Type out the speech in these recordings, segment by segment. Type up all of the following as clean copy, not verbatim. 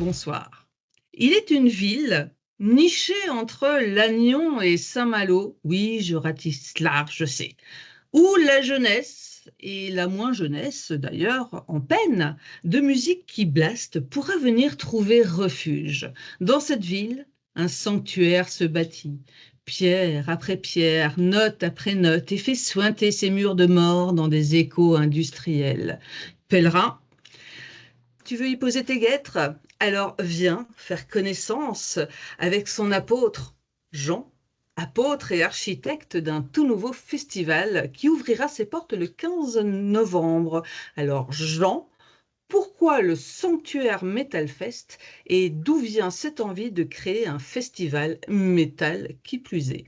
bonsoir. Il est une ville nichée entre Lannion et Saint-Malo. Oui, je ratisse large, je sais. Où la jeunesse, et la moins jeunesse d'ailleurs, en peine, de musique qui blaste pourra venir trouver refuge. Dans cette ville, un sanctuaire se bâtit. Pierre après pierre, note après note, et fait suinter ses murs de mort dans des échos industriels. Pèlerin, tu veux y poser tes guêtres? Alors viens faire connaissance avec son apôtre, Jean, apôtre et architecte d'un tout nouveau festival qui ouvrira ses portes le 15 novembre. Alors Jean, pourquoi le Sanctuaire Metal Fest et d'où vient cette envie de créer un festival métal qui plus est?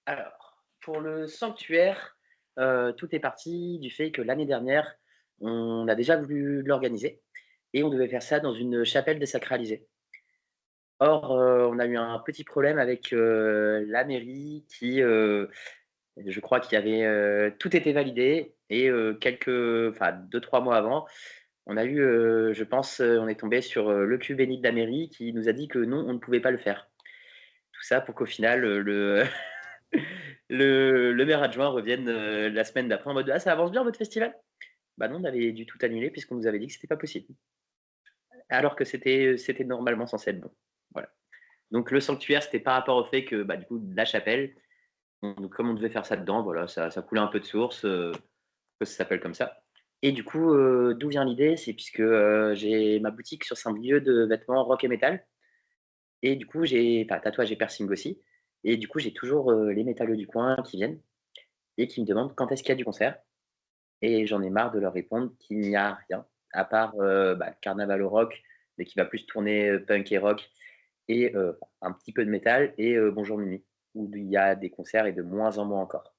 Alors, pour le sanctuaire, tout est parti du fait que l'année dernière, on a déjà voulu l'organiser et on devait faire ça dans une chapelle désacralisée. Or, on a eu un petit problème avec, la mairie qui, je crois qu'il y avait, tout était validé et enfin 2-3 mois avant, on a eu, je pense, on est tombé sur, le cul béni de la mairie qui nous a dit que non, on ne pouvait pas le faire. Tout ça pour qu'au final, le le maire adjoint revienne, la semaine d'après en mode: «Ah, ça avance bien votre festival?» Bah non, on avait dû tout annuler puisqu'on nous avait dit que c'était pas possible. Alors que c'était normalement censé être bon. Voilà. Donc le sanctuaire, c'était par rapport au fait que, bah, du coup, la chapelle, comme on devait faire ça dedans, voilà, ça coulait un peu de source, que ça s'appelle comme ça. Et du coup, d'où vient l'idée? C'est puisque, j'ai ma boutique sur Saint-Brieuc de vêtements rock et métal et du coup, tatouage et piercing aussi et du coup, j'ai toujours, les métalleux du coin qui viennent et qui me demandent quand est-ce qu'il y a du concert et j'en ai marre de leur répondre qu'il n'y a rien à part, Carnaval au rock, mais qui va plus tourner, punk et rock et un petit peu de métal et Bonjour Mimi, où il y a des concerts et de moins en moins encore.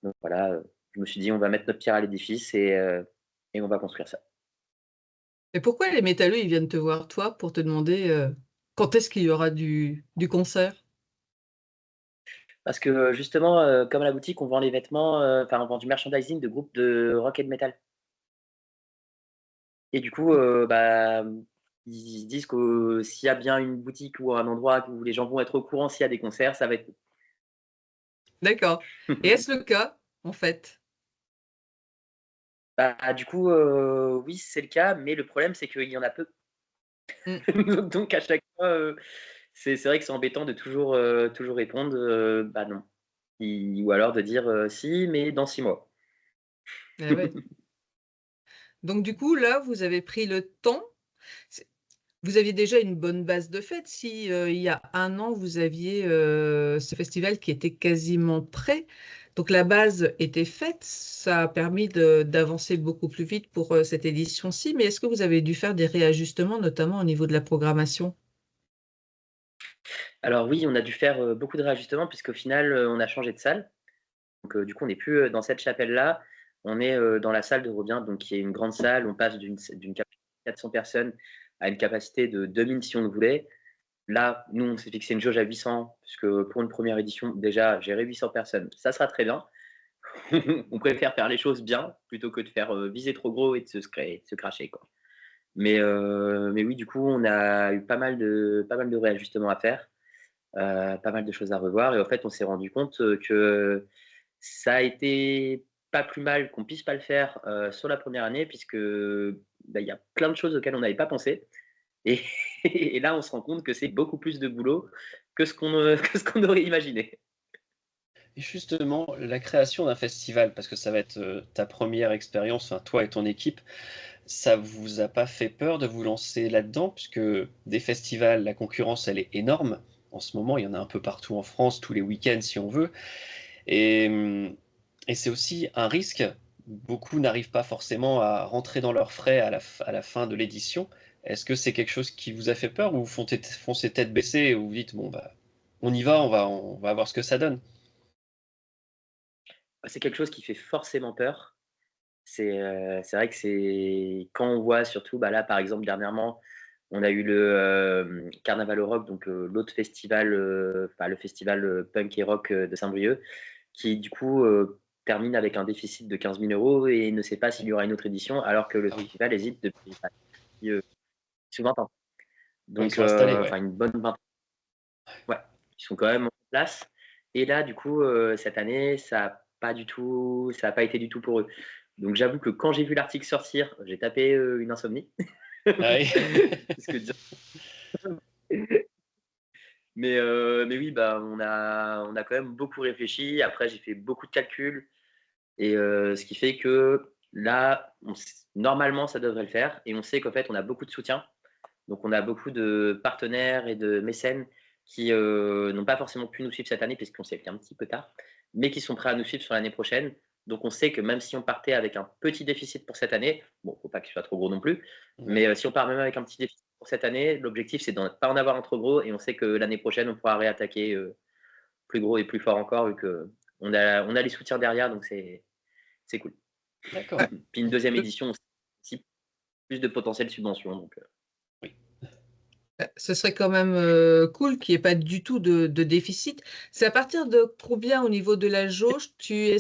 Donc voilà, je me suis dit: «On va mettre notre pierre à l'édifice et on va construire ça». Et pourquoi les métalleux, ils viennent te voir toi pour te demander quand est-ce qu'il y aura du concert? Parce que, justement, comme à la boutique, on vend les vêtements, enfin on vend du merchandising de groupes de rock et de métal et du coup, ils se disent que s'il y a bien une boutique ou un endroit où les gens vont être au courant s'il y a des concerts, ça va être D'accord. Et est-ce le cas, en fait? bah, du coup, oui, c'est le cas, mais le problème, c'est qu'il y en a peu. Mmh. Donc à chaque fois, c'est vrai que c'est embêtant de toujours répondre, «Bah, non» ou alors de dire, «Si, mais dans 6 mois». Eh ouais. Donc du coup, là, vous avez pris le temps. C'est Vous aviez déjà une bonne base de fait si, il y a un an, vous aviez, ce festival qui était quasiment prêt. Donc la base était faite, ça a permis d'avancer beaucoup plus vite pour, cette édition-ci. Mais est-ce que vous avez dû faire des réajustements, notamment au niveau de la programmation? Alors oui, on a dû faire, beaucoup de réajustements puisqu'au final, on a changé de salle. Donc du coup, on n'est plus, dans cette chapelle-là. On est, dans la salle de Robien, donc qui est une grande salle. On passe d'une capacité de 400 personnes à une capacité de 2 000 si on le voulait. Là, nous, on s'est fixé une jauge à 800 puisque pour une première édition, déjà, gérer 800 personnes, ça sera très bien. On préfère faire les choses bien plutôt que de faire, viser trop gros et de se cracher, quoi. Mais oui, du coup, on a eu pas mal de réajustements à faire, pas mal de choses à revoir et en fait, on s'est rendu compte, que ça a été pas plus mal qu'on puisse pas le faire, sur la première année puisque, bah, il y a plein de choses auxquelles on n'avait pas pensé et et là, on se rend compte que c'est beaucoup plus de boulot que que ce qu'on aurait imaginé. Et justement, la création d'un festival, parce que ça va être, ta première expérience, enfin toi et ton équipe, ça vous a pas fait peur de vous lancer là-dedans? Puisque des festivals, la concurrence, elle est énorme. En ce moment, il y en a un peu partout en France, tous les week-ends si on veut et et c'est aussi un risque. Beaucoup n'arrivent pas forcément à rentrer dans leurs frais à la fin de l'édition. Est-ce que c'est quelque chose qui vous a fait peur ou vous foncez tête baissée et vous vous dites: «Bon, bah, on y va, on va voir ce que ça donne»? C'est quelque chose qui fait forcément peur. C'est vrai que c'est quand on voit surtout, bah, là, par exemple, dernièrement, on a eu Carnaval au rock, donc l'autre festival, enfin le festival, punk et rock, de Saint-Brieuc, qui du coup, termine avec un déficit de 15 000 € et ne sait pas s'il y aura une autre édition, alors que le Ah oui. festival hésite depuis, bah, depuis sur 20 ans. Ouais, ils Donc, sont installés, ouais. enfin, une bonne 20 ans. Ouais, ils sont quand même en place. Et là, du coup, cette année, ça a pas été du tout pour eux. Donc, j'avoue que quand j'ai vu l'article sortir, j'ai tapé une insomnie. Ah oui. Parce que mais oui, bah, on a quand même beaucoup réfléchi. Après, j'ai fait beaucoup de calculs et ce qui fait que là, normalement, ça devrait le faire et on sait qu'en fait, on a beaucoup de soutien. Donc, on a beaucoup de partenaires et de mécènes qui n'ont pas forcément pu nous suivre cette année puisqu'on s'est fait un petit peu tard, mais qui sont prêts à nous suivre sur l'année prochaine. Donc, on sait que même si on partait avec un petit déficit pour cette année, bon, faut pas qu'il soit trop gros non plus, mais si on part même avec un petit déficit pour cette année, l'objectif, c'est de ne pas en avoir un trop gros et on sait que l'année prochaine, on pourra réattaquer plus gros et plus fort encore vu qu'on a les soutiens derrière, donc c'est cool. D'accord. Puis une deuxième édition aussi, plus de potentiel subvention. Donc, Oui. Ce serait quand même cool qu'il n'y ait pas du tout de déficit. C'est à partir de combien au niveau de la jauge tu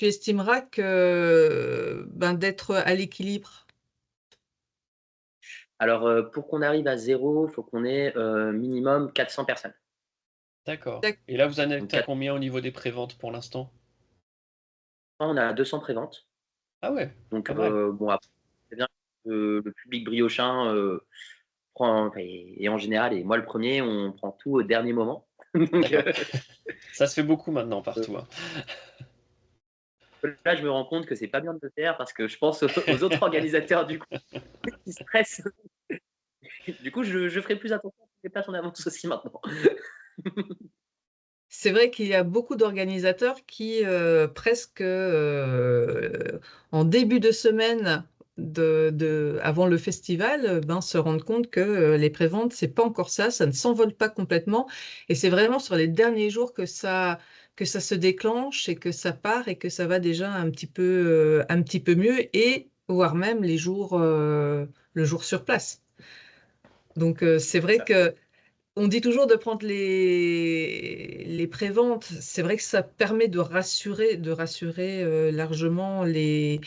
estimeras que d'être à l'équilibre? Alors, pour qu'on arrive à zéro, il faut qu'on ait minimum 400 personnes. D'accord. D'ac- Et là, vous en Donc, êtes à combien au niveau des préventes pour l'instant? on a 200 préventes. Ah ouais, Donc, pas mal. bon, après, c'est bien que le public briochin prend, et en général, et moi le premier, on prend tout au dernier moment. Donc, D'accord. Ça se fait beaucoup maintenant partout, hein. là, je me rends compte que c'est pas bien de le faire parce que je pense aux autres organisateurs du coup qui stressent. Du coup, je ferai plus attention à toutes les places en avance aussi maintenant. C'est vrai qu'il y a beaucoup d'organisateurs qui, presque en début de semaine avant le festival, se rendent compte que les préventes, c'est pas encore ça, ça ne s'envole pas complètement. Et c'est vraiment sur les derniers jours que ça se déclenche et que ça part et que ça va déjà un petit peu mieux, et voire même le jour sur place. Donc, c'est C'est vrai ça. que on dit toujours de prendre les préventes. C'est vrai que ça permet de rassurer largement les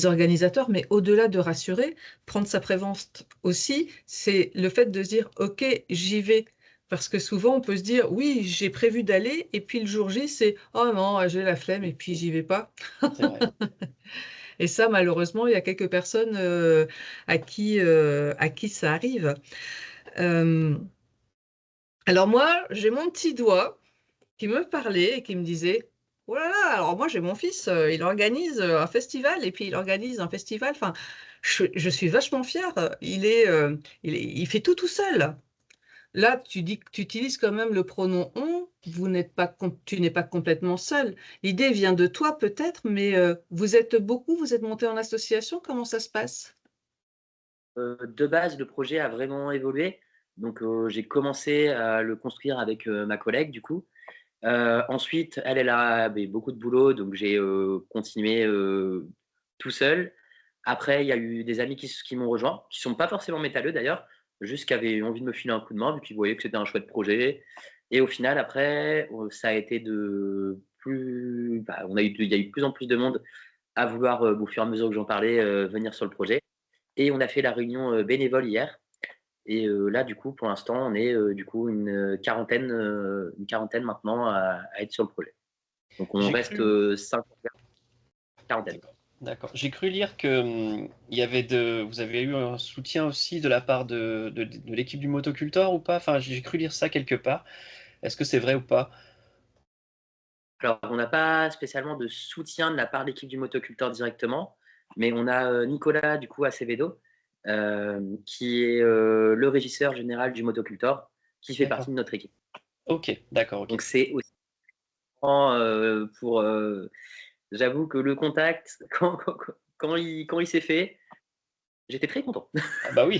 organisateurs, mais au-delà de rassurer, prendre sa prévente aussi, c'est le fait de se dire, OK, j'y vais. Parce que souvent, on peut se dire, oui, j'ai prévu d'aller, et puis le jour J, c'est, oh non, j'ai la flemme, et puis j'y vais pas. C'est vrai. Et ça, malheureusement, il y a quelques personnes à qui ça arrive. Euh, alors moi, j'ai mon petit doigt qui me parlait et qui me disait, oh là là, alors moi j'ai mon fils, il organise un festival, et puis il organise un festival, enfin, je suis vachement fière, il fait tout seul. Là, tu dis que tu utilises quand même le pronom on, tu n'es pas complètement seul. L'idée vient de toi peut-être, mais vous êtes beaucoup, vous êtes monté en association, comment ça se passe? De base, le projet a vraiment évolué. Donc, j'ai commencé à le construire avec ma collègue du coup. Ensuite, elle a beaucoup de boulot, donc j'ai continué tout seul. Après, il y a eu des amis qui m'ont rejoint, qui sont pas forcément métalleux d'ailleurs, juste qui avaient envie de me filer un coup de main, vu qu'ils voyaient que c'était un chouette projet. Et au final, après, ça a été il y a eu de plus en plus de monde à vouloir, au fur et à mesure que j'en parlais, venir sur le projet. Et on a fait la réunion bénévole hier. Et là, du coup, pour l'instant, on est du coup une quarantaine maintenant à être sur le projet. Donc on J'ai reste cru. 5 quarantaine. D'accord. D'accord. J'ai cru lire que vous avez eu un soutien aussi de la part de l'équipe du motocultor ou pas? Enfin, j'ai cru lire ça quelque part. Est-ce que c'est vrai ou pas? Alors, on n'a pas spécialement de soutien de la part de l'équipe du motoculteur directement, mais on a Nicolas, du coup, Acevedo, qui est le régisseur général du motocultor, qui fait D'accord. partie de notre équipe. Ok, d'accord, ok. Donc c'est aussi pour. J'avoue que le contact, quand il s'est fait, j'étais très content. Ah bah oui,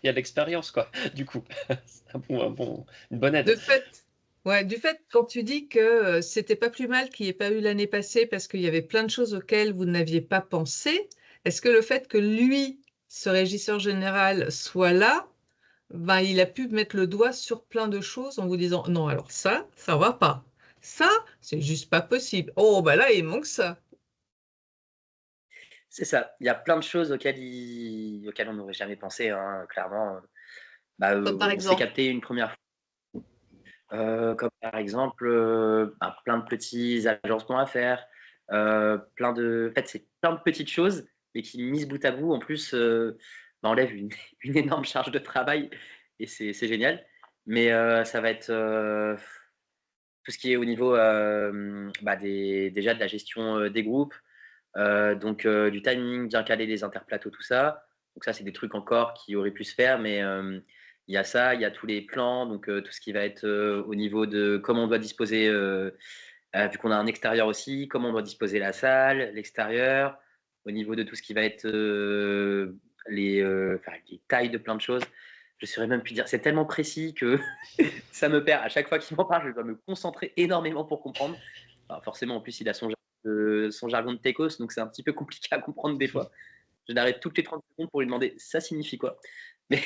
il y a de l'expérience, quoi, du coup. C'est une bonne aide. De fait, ouais, du fait, quand tu dis que c'était pas plus mal qu'il n'y ait pas eu l'année passée parce qu'il y avait plein de choses auxquelles vous n'aviez pas pensé, est-ce que le fait que lui, ce régisseur général, soit là, il a pu mettre le doigt sur plein de choses en vous disant non, alors ça va pas. Ça, c'est juste pas possible. Oh, bah là, il manque ça. C'est ça. Il y a plein de choses auxquelles on n'aurait jamais pensé, hein, clairement. Bah, Comme par on s'est exemple? capté une première fois, comme par exemple, bah, plein de petits agencements à faire, en fait, c'est plein de petites choses, mais qui mises bout à bout, en plus, bah, enlèvent une une énorme charge de travail et c'est génial. Mais, ça va être, tout ce qui est au niveau, bah, déjà de la gestion, des groupes, donc du timing, bien caler les interplateaux, tout ça. Donc ça, c'est des trucs encore qui auraient pu se faire, mais il y a ça, il y a tous les plans, donc tout ce qui va être au niveau de comment on doit disposer, vu qu'on a un extérieur aussi, comment on doit disposer la salle, l'extérieur, au niveau de tout ce qui va être enfin, les tailles de plein de choses. Je saurais même plus dire. C'est tellement précis que ça me perd. À chaque fois qu'il m'en parle, je dois me concentrer énormément pour comprendre. Alors forcément, en plus, il a son jargon de techos, donc c'est un petit peu compliqué à comprendre des fois. Je l'arrête toutes les 30 secondes pour lui demander ça signifie quoi. Mais,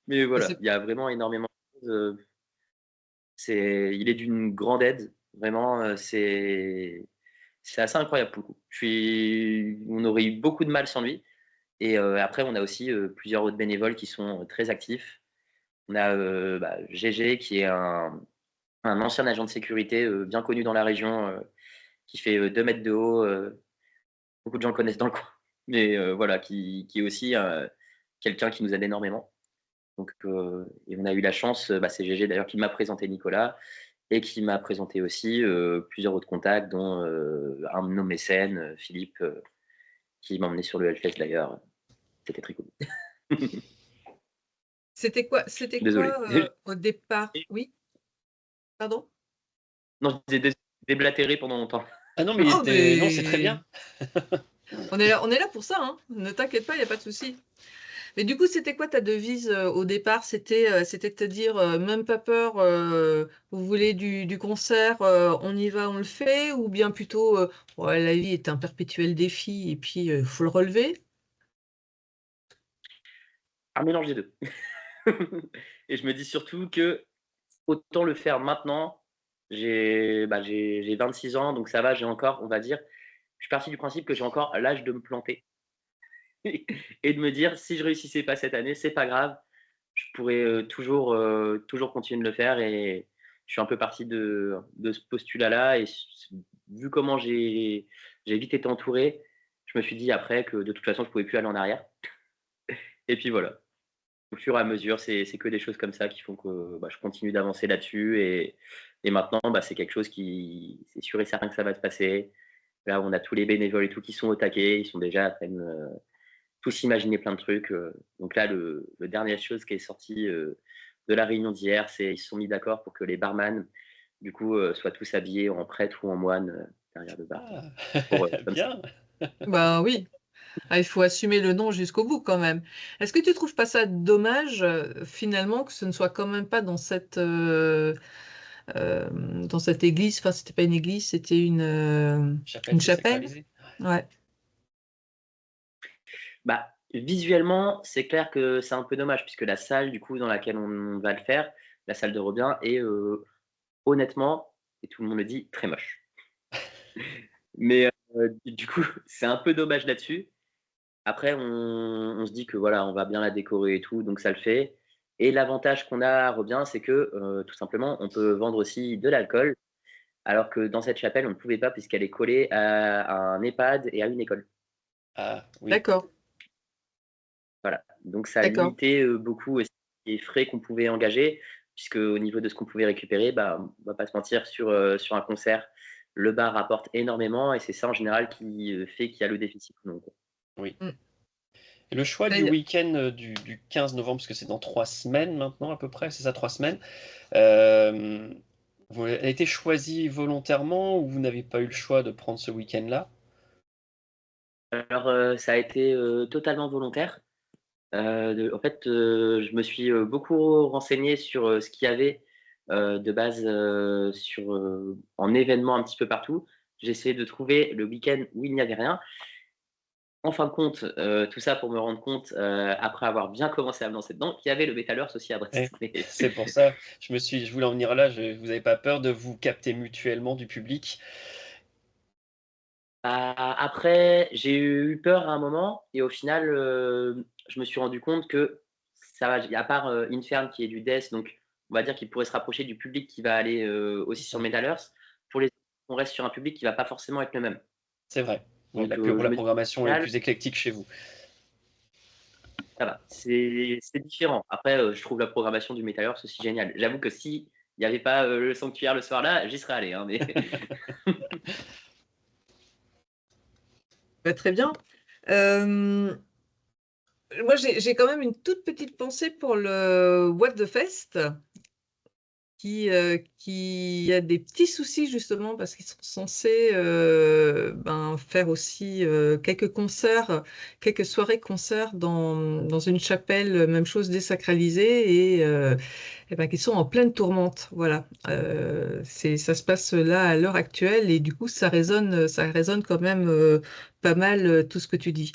mais Bah, voilà, il y a vraiment énormément de choses. Il est d'une grande aide, vraiment. C'est assez incroyable pour le coup. On aurait eu beaucoup de mal sans lui. Et après, on a aussi plusieurs autres bénévoles qui sont très actifs. On a bah, GG qui est un ancien agent de sécurité bien connu dans la région, qui fait 2 mètres de haut. Beaucoup de gens le connaissent dans le coin. Mais voilà, qui est aussi quelqu'un qui nous aide énormément. Donc, et on a eu la chance, bah, c'est GG d'ailleurs qui m'a présenté Nicolas et qui m'a présenté aussi plusieurs autres contacts, dont un de nos mécènes, Philippe, qui m'a emmené sur le Hellfest d'ailleurs. C'était très cool. C'était Désolé. quoi au départ? Oui, pardon? Non, je disais déblatéré pendant longtemps. Ah non, mais Oh, non, c'est très mais bien. on est là pour ça, hein. Ne t'inquiète pas, il n'y a pas de souci. Mais du coup, c'était quoi ta devise au départ? C'était de te dire, même pas peur, vous voulez du concert, on y va, on le fait, ou bien plutôt, ouais, la vie est un perpétuel défi et puis il faut le relever? Un mélange des deux. Et je me dis surtout que autant le faire maintenant. J'ai 26 ans, donc ça va, j'ai encore, on va dire, je suis parti du principe que j'ai encore l'âge de me planter et de me dire si je réussissais pas cette année, c'est pas grave, je pourrais toujours continuer de le faire. Et je suis un peu parti de ce postulat-là. Et vu comment j'ai vite été entouré, je me suis dit après que de toute façon, je pouvais plus aller en arrière. Et puis voilà. Au fur et à mesure, c'est que des choses comme ça qui font que bah, je continue d'avancer là-dessus. Et maintenant, bah, c'est quelque chose qui, c'est sûr et certain que ça va se passer. Là, on a tous les bénévoles et tout qui sont au taquet. Ils sont déjà à peine tous imaginer plein de trucs. Donc là, le dernière chose qui est sorti de la réunion d'hier, c'est ils se sont mis d'accord pour que les barman, du coup, soient tous habillés en prêtre ou en moine derrière le bar. Ah, Comme ça. bien. Bah oui. Ah, il faut assumer le nom jusqu'au bout quand même. Est-ce que tu trouves pas ça dommage finalement que ce ne soit quand même pas dans cette église, enfin c'était pas une église, c'était Chapelle une chapelle? désacralisée. Ouais. Bah, visuellement, c'est clair que c'est un peu dommage puisque la salle, du coup, dans laquelle on va le faire, la salle de Robien, est honnêtement, et tout le monde le dit, très moche. Mais du coup, c'est un peu dommage là-dessus. Après, on se dit que voilà, on va bien la décorer et tout, donc ça le fait. Et l'avantage qu'on a à Robien, c'est que tout simplement, on peut vendre aussi de l'alcool, alors que dans cette chapelle, on ne pouvait pas puisqu'elle est collée à un EHPAD et à une école. Ah oui. D'accord, Voilà. Donc ça d'accord. limitait beaucoup aussi les frais qu'on pouvait engager, puisque au niveau de ce qu'on pouvait récupérer, bah, on va pas se mentir, sur un concert, le bar rapporte énormément et c'est ça en général qui fait qu'il y a le déficit ou non, quoi. Oui. Mm. Et le choix du D'ailleurs, week-end du 15 novembre, parce que c'est dans 3 semaines maintenant à peu près, c'est ça, 3 semaines. euh, a été choisi volontairement ou vous n'avez pas eu le choix de prendre ce week-end-là? Alors ça a été totalement volontaire. En fait, je me suis beaucoup renseigné sur ce qu'il y avait de base en événements un petit peu partout. J'ai essayé de trouver le week-end où il n'y avait rien. En fin de compte, tout ça pour me rendre compte, après avoir bien commencé à me lancer dedans, qu'il y avait le Metalverse aussi à Ouais, Brest. Mais c'est pour ça, je voulais en venir là, vous n'avez pas peur de vous capter mutuellement du public? Après, j'ai eu peur à un moment et au final, je me suis rendu compte que ça va, à part, Infern qui est du death, donc on va dire qu'il pourrait se rapprocher du public qui va aller, aussi sur Metal Earth. Pour les autres, on reste sur un public qui va pas forcément être le même. C'est vrai. Ouais, Donc, la je me dis programmation au est final, plus éclectique chez vous. ça va, c'est différent. Après, je trouve la programmation du Metal Earth aussi géniale. J'avoue que s'il y avait pas, le sanctuaire le soir-là, j'y serais allé, hein, mais Bah, très bien. Euh, Moi, j'ai quand même une toute petite pensée pour le What the Fest, qui a des petits soucis justement parce qu'ils sont censés faire aussi quelques concerts, quelques soirées-concerts dans une chapelle, même chose désacralisée, et ben, qui sont en pleine tourmente. Voilà. Ça se passe là à l'heure actuelle et du coup, ça résonne quand même pas mal tout ce que tu dis.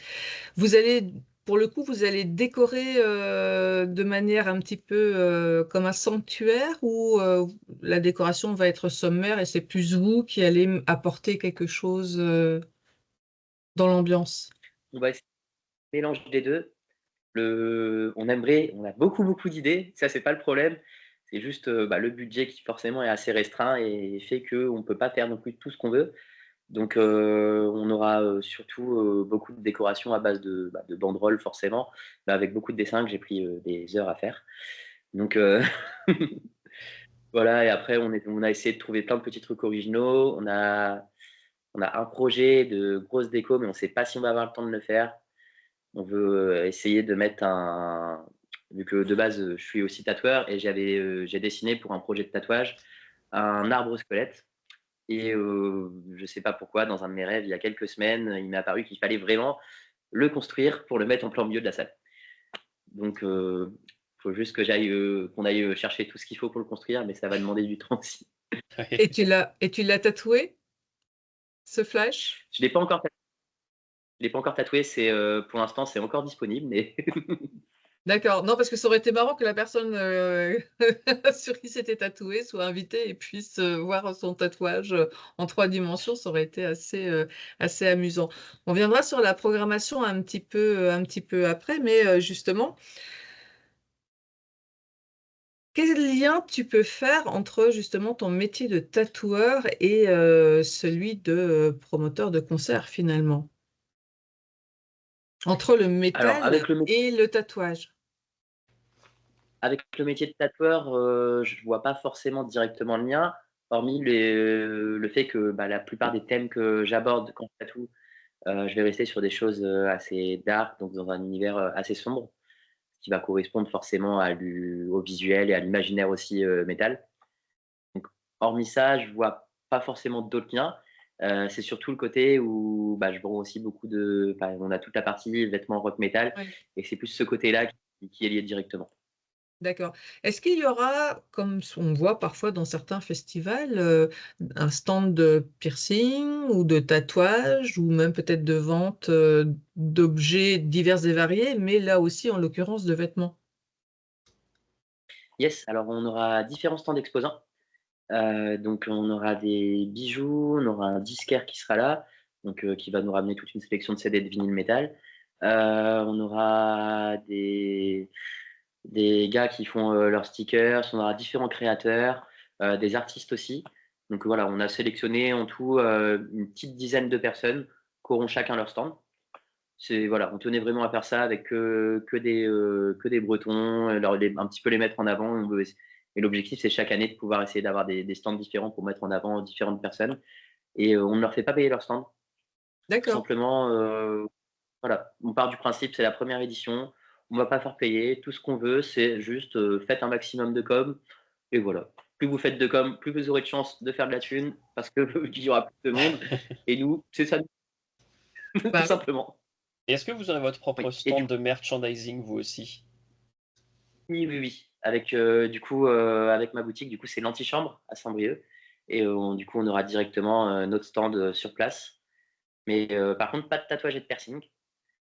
Vous allez, pour le coup, vous allez décorer de manière un petit peu comme un sanctuaire ou la décoration va être sommaire et c'est plus vous qui allez apporter quelque chose dans l'ambiance. on va essayer de mélanger les 2. On a beaucoup d'idées, ça c'est pas le problème. C'est juste, le budget qui forcément est assez restreint et fait qu'on ne peut pas faire non plus tout ce qu'on veut. Donc, on aura, surtout, beaucoup de décorations à base de banderoles forcément, mais avec beaucoup de dessins que j'ai pris, des heures à faire. Donc, voilà et après on a essayé de trouver plein de petits trucs originaux. On a un projet de grosse déco, mais on ne sait pas si on va avoir le temps de le faire. On veut essayer de mettre un vu que de base, je suis aussi tatoueur et j'ai dessiné pour un projet de tatouage un arbre squelette et je sais pas pourquoi, dans un de mes rêves, il y a quelques semaines, il m'est apparu qu'il fallait vraiment le construire pour le mettre en plein milieu de la salle. Donc faut juste qu'on aille, chercher tout ce qu'il faut pour le construire, mais ça va demander du temps aussi. Et tu l'as tatoué, ce flash? Je l'ai pas encore je l'ai pas encore tatoué, pour l'instant, c'est encore disponible, mais D'accord. Non, parce que ça aurait été marrant que la personne sur qui c'était tatoué soit invitée et puisse voir son tatouage en 3 dimensions. Ça aurait été assez amusant. On viendra sur la programmation un petit peu après, mais justement, quel lien tu peux faire entre justement ton métier de tatoueur et celui de promoteur de concert finalement? Entre le alors métal et le tatouage. avec le métier de tatoueur, je vois pas forcément directement le lien, hormis le fait que, la plupart des thèmes que j'aborde quand je tatoue, je vais rester sur des choses, assez dark, donc dans un univers, assez sombre, qui va correspondre forcément au visuel et à l'imaginaire aussi, métal. Donc hormis ça, je vois pas forcément d'autres liens. C'est surtout le côté où, je vends aussi beaucoup on a toute la partie vêtements rock metal Ouais. et c'est plus ce côté-là qui est lié directement. D'accord. Est-ce qu'il y aura, comme on voit parfois dans certains festivals, un stand de piercing ou de tatouage ou même peut-être de vente d'objets divers et variés, mais là aussi en l'occurrence de vêtements? Yes, alors on aura différents stands d'exposants. Donc on aura des bijoux, on aura un disquaire qui sera là, donc qui va nous ramener toute une sélection de CD de vinyle métal. On aura des gars qui font, leurs stickers, on aura différents créateurs, des artistes aussi. Donc voilà, on a sélectionné en tout, une petite dizaine de personnes qui auront chacun leur stand. Voilà, on tenait vraiment à faire ça avec que des Bretons, un petit peu les mettre en avant. Et l'objectif, c'est chaque année de pouvoir essayer d'avoir des stands différents pour mettre en avant différentes personnes. Et on ne leur fait pas payer leur stand. Tout D'accord. simplement, voilà, on part du principe, c'est la première édition, on ne va pas faire payer. Tout ce qu'on veut, c'est juste faites un maximum de com. Et voilà. Plus vous faites de com, plus vous aurez de chances de faire de la thune parce que il y aura plus de monde. Et nous, c'est ça, tout Bah oui. simplement. Et est-ce que vous aurez votre propre Oui. Et du stand de merchandising, vous aussi? Oui, oui, oui. Avec, du coup, avec ma boutique, du coup, c'est l'Antichambre à Saint-Brieuc et du coup, on aura directement, notre stand, sur place. Mais, par contre, pas de tatouage et de piercing.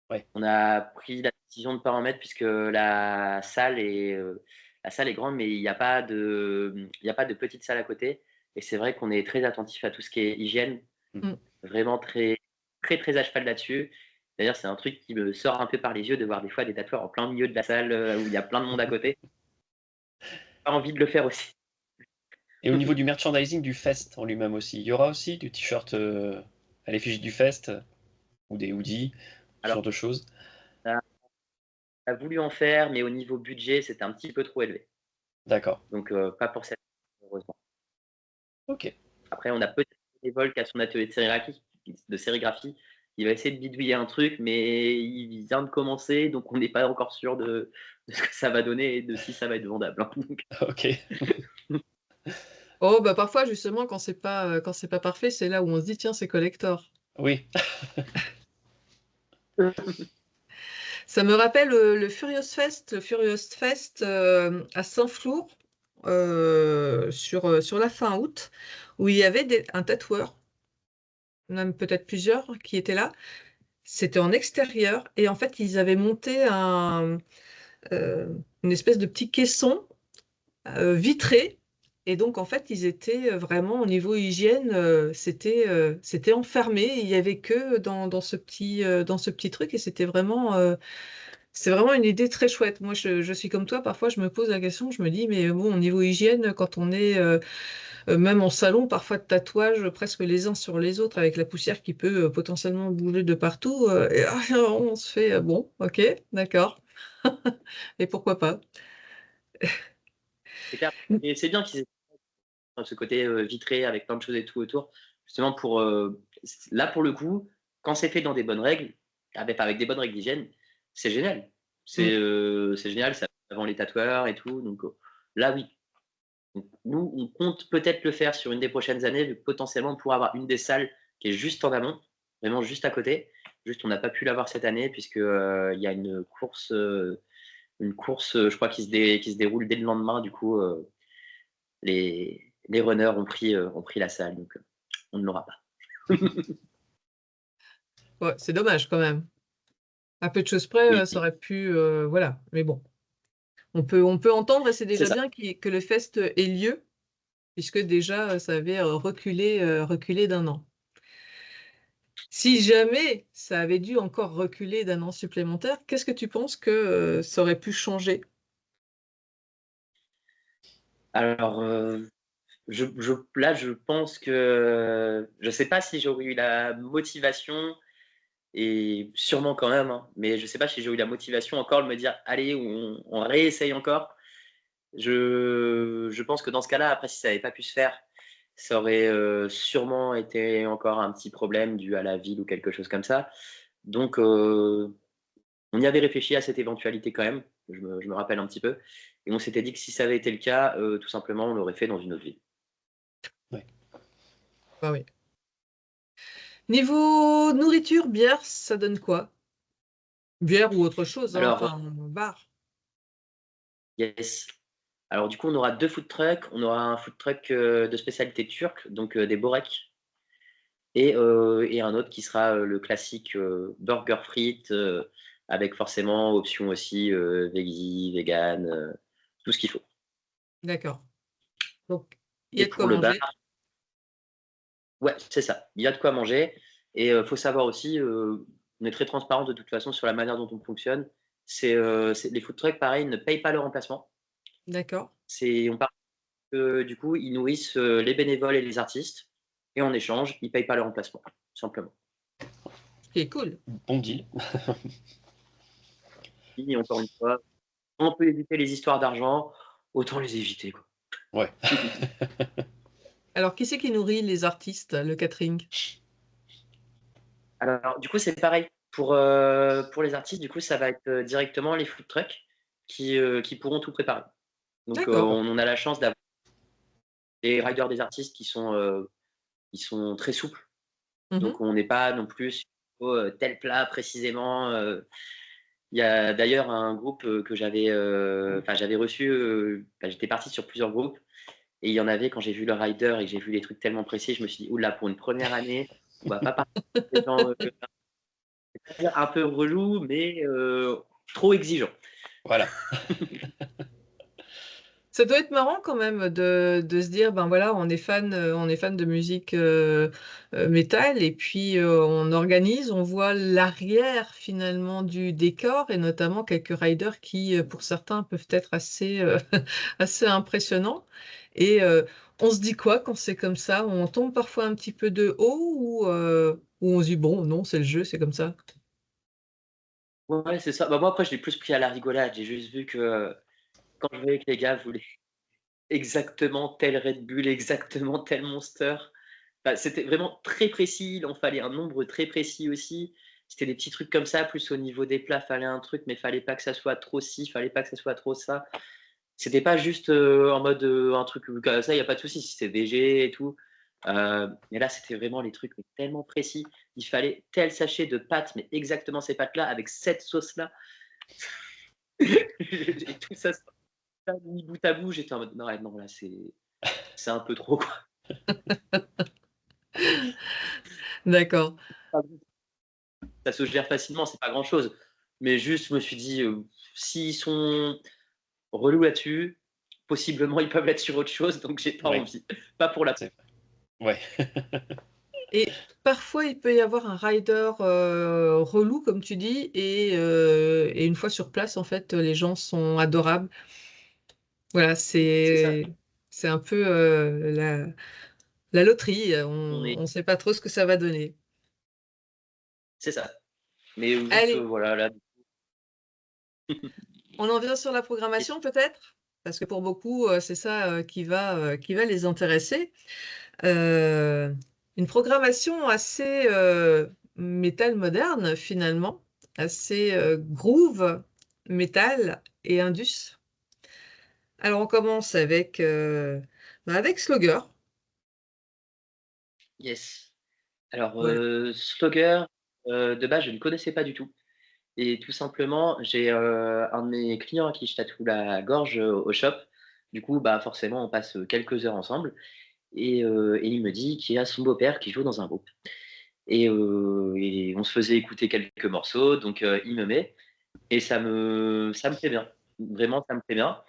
Ouais. On a pris la décision de ne pas en mettre puisque la salle est grande, mais il y a pas de petite salle à côté et c'est vrai qu'on est très attentif à tout ce qui est hygiène. Mmh. Mm. Vraiment très, très, très à cheval là-dessus. D'ailleurs, c'est un truc qui me sort un peu par les yeux de voir des fois des tatoueurs en plein milieu de la salle, où il y a plein de monde à côté. Pas envie de le faire aussi. Et au niveau du merchandising du fest en lui-même aussi, il y aura aussi du t-shirt à l'effigie du fest ou des hoodies, ce Alors, genre de choses. on a voulu en faire, mais au niveau budget, c'était un petit peu trop élevé. D'accord. Donc, pas pour cette année, heureusement. Ok. Après, on a peut-être un bénévole qui a son atelier de sérigraphie. Il va essayer de bidouiller un truc, mais il vient de commencer, donc on n'est pas encore sûr de ce que ça va donner et de si ça va être vendable, hein. Donc, Ok. Oh, bah parfois, justement, quand c'est pas parfait, c'est là où on se dit, tiens, c'est collector. Oui. Ça me rappelle le Furious Fest à Saint-Flour sur la fin août, où il y avait un tatoueur, même peut-être plusieurs, qui étaient là. C'était en extérieur et en fait, ils avaient monté euh, une espèce de petit caisson vitré. Et donc, en fait, ils étaient vraiment au niveau hygiène, c'était enfermé. Il y avait que dans ce petit truc et c'est vraiment une idée très chouette. Moi, je suis comme toi, parfois je me pose la question, je me dis, mais bon, au niveau hygiène, quand on est même en salon, parfois de tatouages presque les uns sur les autres, avec la poussière qui peut potentiellement bouger de partout, on se fait, bon, ok, d'accord, et pourquoi pas. c'est clair. Et c'est bien qu'ils aient ce côté vitré avec plein de choses et tout autour, justement pour là pour le coup, quand c'est fait dans des bonnes règles, avec des bonnes règles d'hygiène, c'est génial. Mm. C'est génial, ça avant les tatoueurs et tout. Donc là oui. Donc, nous, on compte peut-être le faire sur une des prochaines années, potentiellement pour avoir une des salles qui est juste en amont, vraiment juste à côté. Juste, on n'a pas pu l'avoir cette année puisque il y a une course, je crois, qui se déroule dès le lendemain. Du coup, les runners ont pris la salle, donc on ne l'aura pas. Ouais, c'est dommage quand même. À peu de choses près, Oui, ça aurait pu, voilà, mais bon. On peut entendre, et c'est c'est déjà ça. bien que le fest ait lieu, puisque déjà, ça avait reculé d'un an. Si jamais ça avait dû encore reculer d'un an supplémentaire, qu'est-ce que tu penses que ça aurait pu changer? Alors, là, je pense que je ne sais pas si j'aurais eu la motivation, et sûrement quand même, hein, mais je ne sais pas si j'ai eu la motivation encore de me dire allez, on réessaye encore. Je pense que dans ce cas-là, après, si ça n'avait pas pu se faire, ça aurait sûrement été encore un petit problème dû à la ville ou quelque chose comme ça. Donc, on y avait réfléchi à cette éventualité quand même, je me rappelle un petit peu, et on s'était dit que si ça avait été le cas, tout simplement, on l'aurait fait dans une autre ville. Ouais. Ah oui. Niveau nourriture, bière, ça donne quoi? Bière ou autre chose, hein, Alors, enfin, bar. yes. Alors du coup, on aura 2 food trucks. On aura un food truck, de spécialité turque, donc des borek et un autre qui sera, le classique, burger frites, avec forcément option aussi, veggie, vegan, tout ce qu'il faut. D'accord. Donc, il y Et a de quoi pour le bar, manger. ouais, c'est ça, il y a de quoi manger et faut savoir aussi, on est très transparent de toute façon sur la manière dont on fonctionne. C'est les food trucks, pareil, ne payent pas leur remplacement. D'accord. On part du coup, ils nourrissent, les bénévoles et les artistes et en échange, ils payent pas leur remplacement, tout simplement. Ce qui est cool. Bon deal. Et encore une fois, on peut éviter les histoires d'argent, autant les éviter, quoi. Ouais. Alors, qui c'est qui nourrit les artistes, le catering? Alors du coup, c'est pareil pour les artistes, du coup, ça va être, directement les food trucks qui pourront tout préparer. Donc, D'accord. on a la chance d'avoir des riders des artistes qui sont très souples. Mhm. Donc on n'est pas non plus sur tel plat précisément. Il y a d'ailleurs un groupe que j'avais reçu. J'étais parti sur plusieurs groupes et il y en avait quand j'ai vu le rider et que j'ai vu les trucs tellement précis, je me suis dit, oula, pour une première année, on va pas partir sur des gens un peu relou, mais trop exigeants. Voilà. Ça doit être marrant quand même de se dire, ben voilà, on est fan de musique métal et puis on organise, on voit l'arrière finalement du décor et notamment quelques riders qui, pour certains, peuvent être assez, assez impressionnants. Et on se dit quoi quand c'est comme ça? On tombe parfois un petit peu de haut ou on se dit, bon, non, c'est le jeu, c'est comme ça. Ouais, c'est ça. Bah, moi, après, je l'ai plus pris à la rigolade. J'ai juste vu que quand je voyais que les gars voulaient exactement tel Red Bull, exactement tel Monster, bah, c'était vraiment très précis. Il en fallait un nombre très précis aussi. C'était des petits trucs comme ça. Plus au niveau des plats, fallait un truc, mais fallait pas que ça soit trop ci, fallait pas que ça soit trop ça. C'était pas juste en mode un truc comme ça, il n'y a pas de souci. Si c'était VG et tout. Mais là, c'était vraiment les trucs mais tellement précis. Il fallait tel sachet de pâtes, mais exactement ces pâtes-là, avec cette sauce-là. Et tout ça, mis bout à bout, j'étais en mode non, ouais, non là, c'est un peu trop, quoi. D'accord. Ça se gère facilement, c'est pas grand-chose. Mais juste, je me suis dit, s'ils sont relous là-dessus, possiblement, ils peuvent l'être sur autre chose, donc j'ai pas Ouais, envie. Pas pour la. c'est vrai. Ouais. Et parfois, il peut y avoir un rider relou, comme tu dis, et une fois sur place, en fait, les gens sont adorables. Voilà, C'est ça. c'est un peu la loterie. On est. On ne sait pas trop ce que ça va donner. C'est ça. Mais juste, Allez, voilà, là. on en vient sur la Et- programmation, peut-être? Parce que pour beaucoup, c'est ça qui va les intéresser. Euh, une programmation assez métal moderne, finalement, assez groove, métal et indus. Alors, on commence avec, avec Slugger. Yes. Alors, Voilà. Slugger, de base, je ne connaissais pas du tout. Et tout simplement, j'ai un de mes clients à qui je tatoue la gorge au shop. Du coup, bah, forcément, on passe quelques heures ensemble. Et il me dit qu'il y a son beau-père qui joue dans un groupe. Et on se faisait écouter quelques morceaux, donc il me met. Et ça me fait bien. Vraiment, ça me fait bien.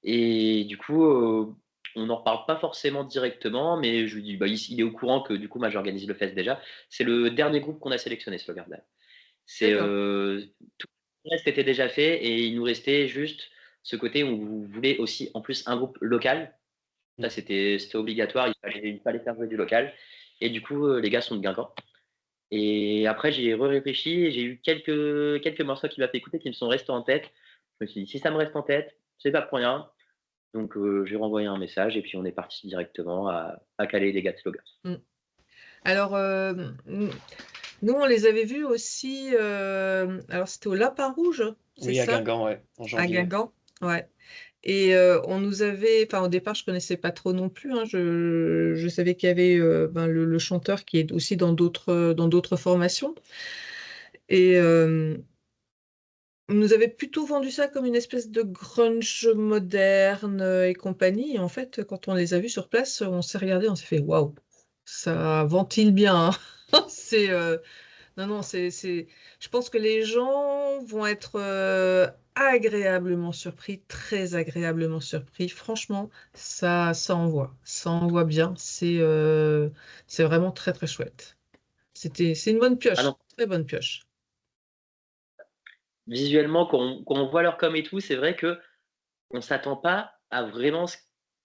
Et du coup, on n'en reparle pas forcément directement, mais je lui dis, bah, il est au courant que du coup, moi, j'organise le fest déjà. C'est le dernier groupe qu'on a sélectionné, ce Slugger. C'est D'accord. tout le reste était déjà fait et il nous restait juste ce côté où vous voulez aussi en plus un groupe local. Ça, c'était obligatoire, il fallait faire jouer du local. Et du coup, les gars sont de Guingamp. Et après, j'ai réfléchi et j'ai eu quelques morceaux qui m'a fait écouter qui me sont restés en tête. Je me suis dit, si ça me reste en tête, c'est pas pour rien. Donc, j'ai renvoyé un message et puis on est parti directement à caler les gars de Slogan. Mm. Alors, nous, on les avait vus aussi. Alors, c'était au Lapin Rouge, c'est Oui, à ça? Guingamp, ouais, en À janvier. Guingamp. Ouais. Et on nous avait, enfin au départ je connaissais pas trop non plus, hein, je savais qu'il y avait le chanteur qui est aussi dans d'autres formations. Et on nous avait plutôt vendu ça comme une espèce de grunge moderne et compagnie. Et en fait, quand on les a vus sur place, on s'est regardé, on s'est fait waouh, ça ventile bien, hein. C'est non, non, je pense que les gens vont être agréablement surpris, très agréablement surpris. Franchement, ça envoie bien. C'est vraiment très, très chouette. C'est une bonne Ah pioche, non, très bonne pioche. visuellement, quand on voit leur com et tout, c'est vrai que on s'attend pas à vraiment ce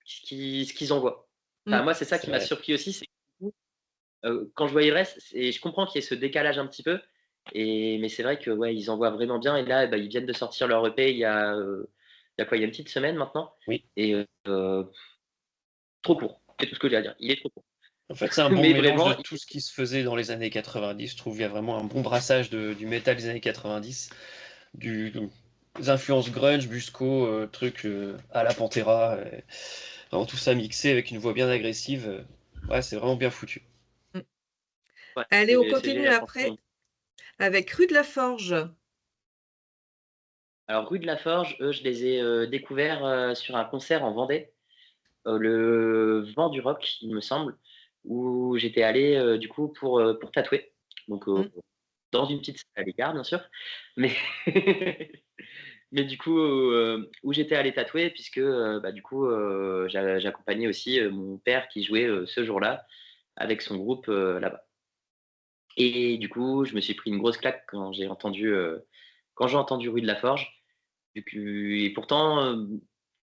qu'ils envoient. Enfin, Mm. moi, c'est ça C'est qui m'a vrai. surpris aussi, c'est que quand je voyais le reste, et je comprends qu'il y ait ce décalage un petit peu, mais c'est vrai que ouais, ils envoient vraiment bien. Et là, bah, ils viennent de sortir leur EP il y a quoi, il y a une petite semaine maintenant. Oui. Et trop court, c'est tout ce que j'ai à dire. Il est trop court. En fait, c'est un bon Mais mélange de vraiment, tout ce qui se faisait dans les années 90. Je trouve qu'il y a vraiment un bon brassage du métal des années 90, des influences grunge, Busco, trucs à la Pantera, vraiment tout ça mixé avec une voix bien agressive. Ouais, c'est vraiment bien foutu. Mm. ouais, Allez, on c'est continue génial, après franchement. avec Rue de la Forge. Alors, Rue de la Forge, eux, je les ai découverts sur un concert en Vendée, le Vent du Rock, il me semble, où j'étais allé du coup pour tatouer. Donc, Mm. dans une petite salle à l'écart, bien sûr. Mais, Mais du coup, où j'étais allé tatouer, puisque du coup, j'accompagnais aussi mon père qui jouait ce jour-là avec son groupe là-bas. Et du coup, je me suis pris une grosse claque quand j'ai entendu Rue de la Forge. Et pourtant,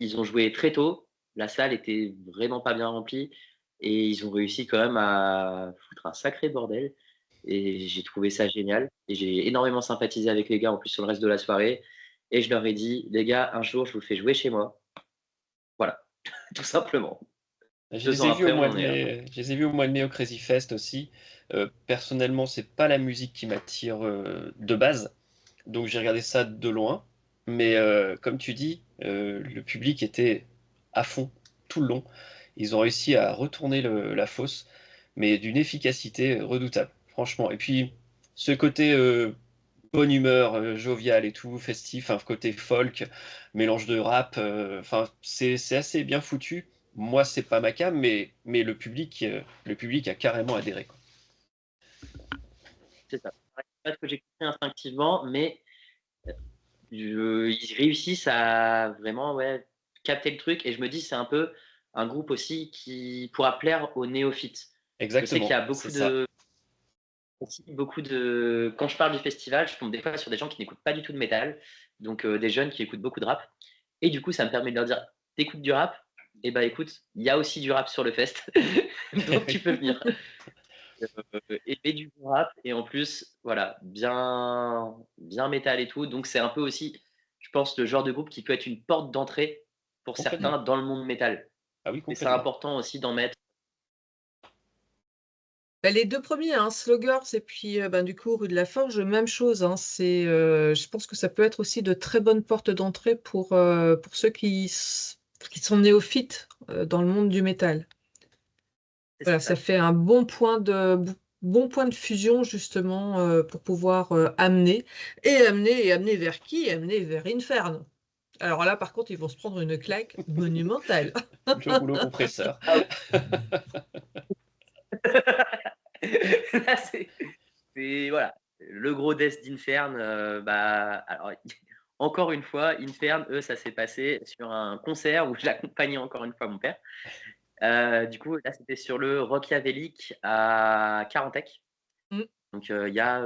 ils ont joué très tôt. La salle était vraiment pas bien remplie et ils ont réussi quand même à foutre un sacré bordel. Et j'ai trouvé ça génial. Et j'ai énormément sympathisé avec les gars en plus sur le reste de la soirée. Et je leur ai dit, les gars, un jour, je vous fais jouer chez moi. Voilà, tout simplement. Je 2 les ans ai vus au après, on mois de en est là. mai, je les ai vus au mois de mai au Crazy Fest aussi. Personnellement, c'est pas la musique qui m'attire de base, donc j'ai regardé ça de loin. Mais comme tu dis, le public était à fond tout le long. Ils ont réussi à retourner la fosse, mais d'une efficacité redoutable, franchement. Et puis ce côté bonne humeur, jovial et tout, festif, un côté folk, mélange de rap, enfin c'est assez bien foutu. Moi, c'est pas ma cam, mais le public a carrément adhéré, quoi. C'est ça. C'est pas ce que j'ai compris instinctivement, mais ils réussissent à vraiment capter le truc. Et je me dis, c'est un peu un groupe aussi qui pourra plaire aux néophytes. Je sais qu'il y Exactement, a c'est ça. beaucoup de. Quand je parle du festival, je tombe des fois sur des gens qui n'écoutent pas du tout de métal, donc des jeunes qui écoutent beaucoup de rap. Et du coup, ça me permet de leur dire, t'écoutes du rap? Eh ben écoute, il y a aussi du rap sur le fest, donc tu peux venir. Et du rap, et en plus, voilà, bien métal et tout. Donc c'est un peu aussi, je pense, le genre de groupe qui peut être une porte d'entrée pour Complètement. certains dans le monde métal. Ah oui, Et c'est complètement. important aussi d'en mettre. Bah, les 2 premiers, hein, Sluggers et puis, du coup, Rue de la Forge, même chose, hein, je pense que ça peut être aussi de très bonnes portes d'entrée pour ceux qui sont néophytes, dans le monde du métal. C'est Voilà, ça. ça fait un bon point de fusion justement, pour pouvoir, amener vers qui? Amener vers Infern. Alors là, par contre, ils vont se prendre une claque monumentale. Le rouleau compresseur. Ah Là, voilà, le gros death d'Infern. Alors, encore une fois, Infern, eux, ça s'est passé sur un concert où j'accompagnais encore une fois mon père. Du coup, là, c'était sur le Rockyavélic à Carantec. Mmh. Donc, il y a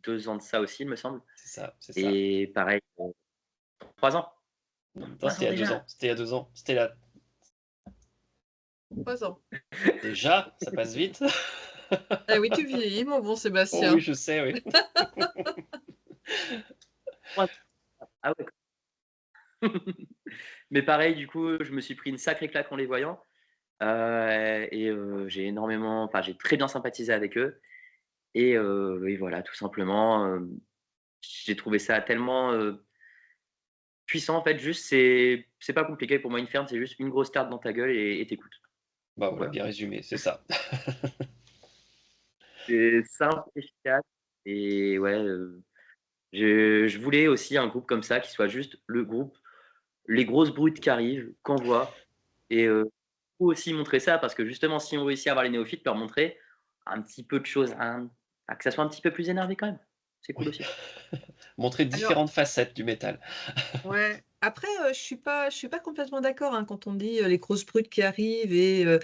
2 ans de ça aussi, il me semble. C'est ça, c'est ça. Et pareil, 3 ans. Non, 3 c'était ans il y a 2 déjà. ans. C'était il y a 2 ans. C'était là. 3 ans. Déjà, ça passe vite. Ah oui, tu vieillis, mon bon Oh oui, Sébastien. je sais, oui. 3 ans. Ah ouais. Mais pareil, du coup, je me suis pris une sacrée claque en les voyant. J'ai très bien sympathisé avec eux. Et voilà, tout simplement, j'ai trouvé ça tellement puissant. En fait, juste, c'est pas compliqué pour moi. Une ferme, c'est juste une grosse tarte dans ta gueule et t'écoutes. Bah Donc voilà, voilà. bien résumé, c'est ça. C'est simple, efficace. Et ouais, je voulais aussi un groupe comme ça qui soit juste le groupe, les grosses brutes qui arrivent, qu'on voit. Et faut aussi montrer ça parce que justement, si on réussit à avoir les néophytes, leur montrer un petit peu de choses, que ça soit un petit peu plus énervé quand même. C'est cool Oui. aussi. Montrer Alors, différentes facettes du métal. ouais. Après, je suis pas complètement d'accord, hein, quand on dit, les grosses brutes qui arrivent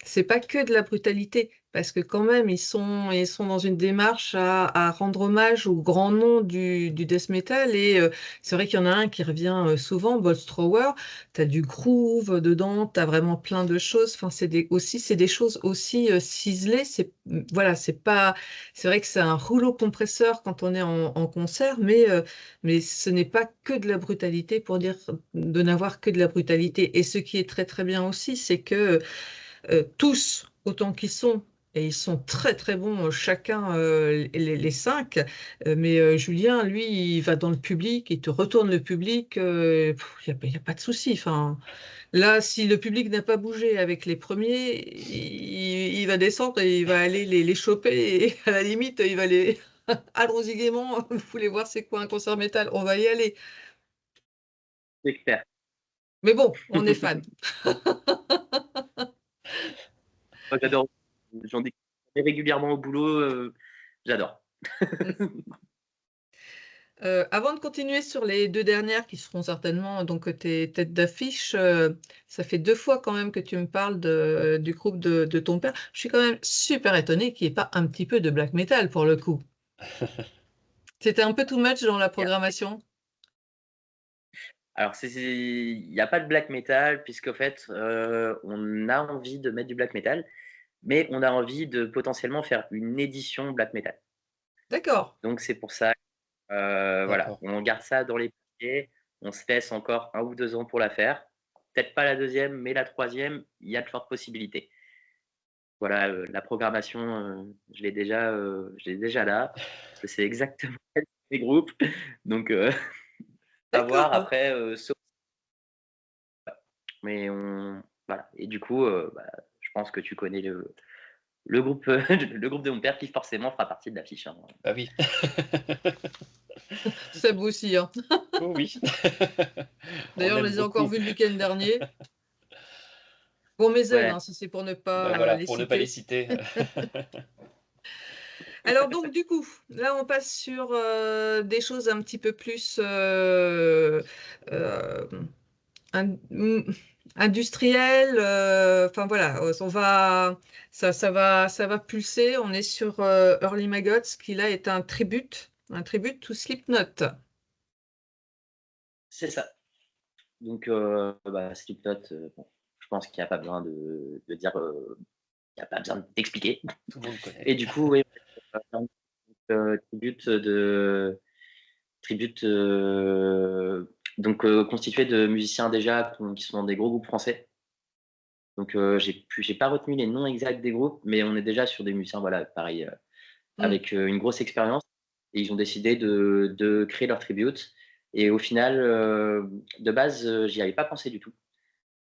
c'est pas que de la brutalité, parce que quand même, ils sont dans une démarche à rendre hommage aux grands noms du death metal. Et c'est vrai qu'il y en a un qui revient souvent, Bolstrower. Tu as du groove dedans, tu as vraiment plein de choses. Enfin, c'est des choses aussi ciselées. Voilà, c'est vrai que c'est un rouleau compresseur quand on est en concert, mais ce n'est pas que de la brutalité pour dire de n'avoir que de la brutalité. Et ce qui est très très bien aussi, c'est que tous, autant qu'ils sont, et ils sont très très bons chacun, les 5, mais Julien, lui, il va dans le public, il te retourne le public, il y a pas de souci. Enfin, là, si le public n'a pas bougé avec les premiers, il va descendre et il va aller les choper, et à la limite, il va les... Allons-y gaiement, vous voulez voir c'est quoi un concert métal? On va y aller. C'est clair. Mais bon, on est fan. Moi, j'adore. J'en ai régulièrement au boulot. J'adore. Avant de continuer sur les 2 dernières qui seront certainement donc tes têtes d'affiche, ça fait 2 fois quand même que tu me parles du groupe de ton père. Je suis quand même super étonnée qu'il y ait pas un petit peu de black metal pour le coup. C'était un peu too much dans la programmation? Alors il n'y a pas de black metal puisqu'en fait, on a envie de mettre du black metal, mais on a envie de potentiellement faire une édition black metal. D'accord. Donc c'est pour ça, voilà, D'accord. on garde ça dans les papiers, on se laisse encore 1 ou 2 ans pour la faire. Peut-être pas la deuxième, mais la troisième, il y a de fortes possibilités. Voilà, la programmation, je l'ai déjà là. Je sais exactement les groupes, donc à voir D'accord. après, sauf mais voilà et du coup, bah, je pense que tu connais le groupe, le groupe de mon père qui forcément fera partie de l'affiche, hein. Bah oui. Seb aussi, hein. Oh oui. On D'ailleurs, je aime les ai encore beaucoup. vus le week-end dernier. Bon, mes ailes, Ouais, hein, si c'est pour ne Bah pas voilà, les pour ne pas les citer. citer. Alors donc du coup, là on passe sur des choses un petit peu plus euh, industrielles. Enfin voilà, ça va pulser. On est sur Early Maggots qui là est un tribute to Slipknot. c'est ça. Donc bah, Slipknot, bon, je pense qu'il y a pas besoin de dire, il y a pas besoin d'expliquer Tout le monde connaît. et du coup, oui, tribute tribute, donc constitué de musiciens déjà qui sont dans des gros groupes français. Donc j'ai pas retenu les noms exacts des groupes, mais on est déjà sur des musiciens, voilà, pareil, Mm. avec, une grosse expérience et ils ont décidé de créer leur tribute et au final, de base, j'y avais pas pensé du tout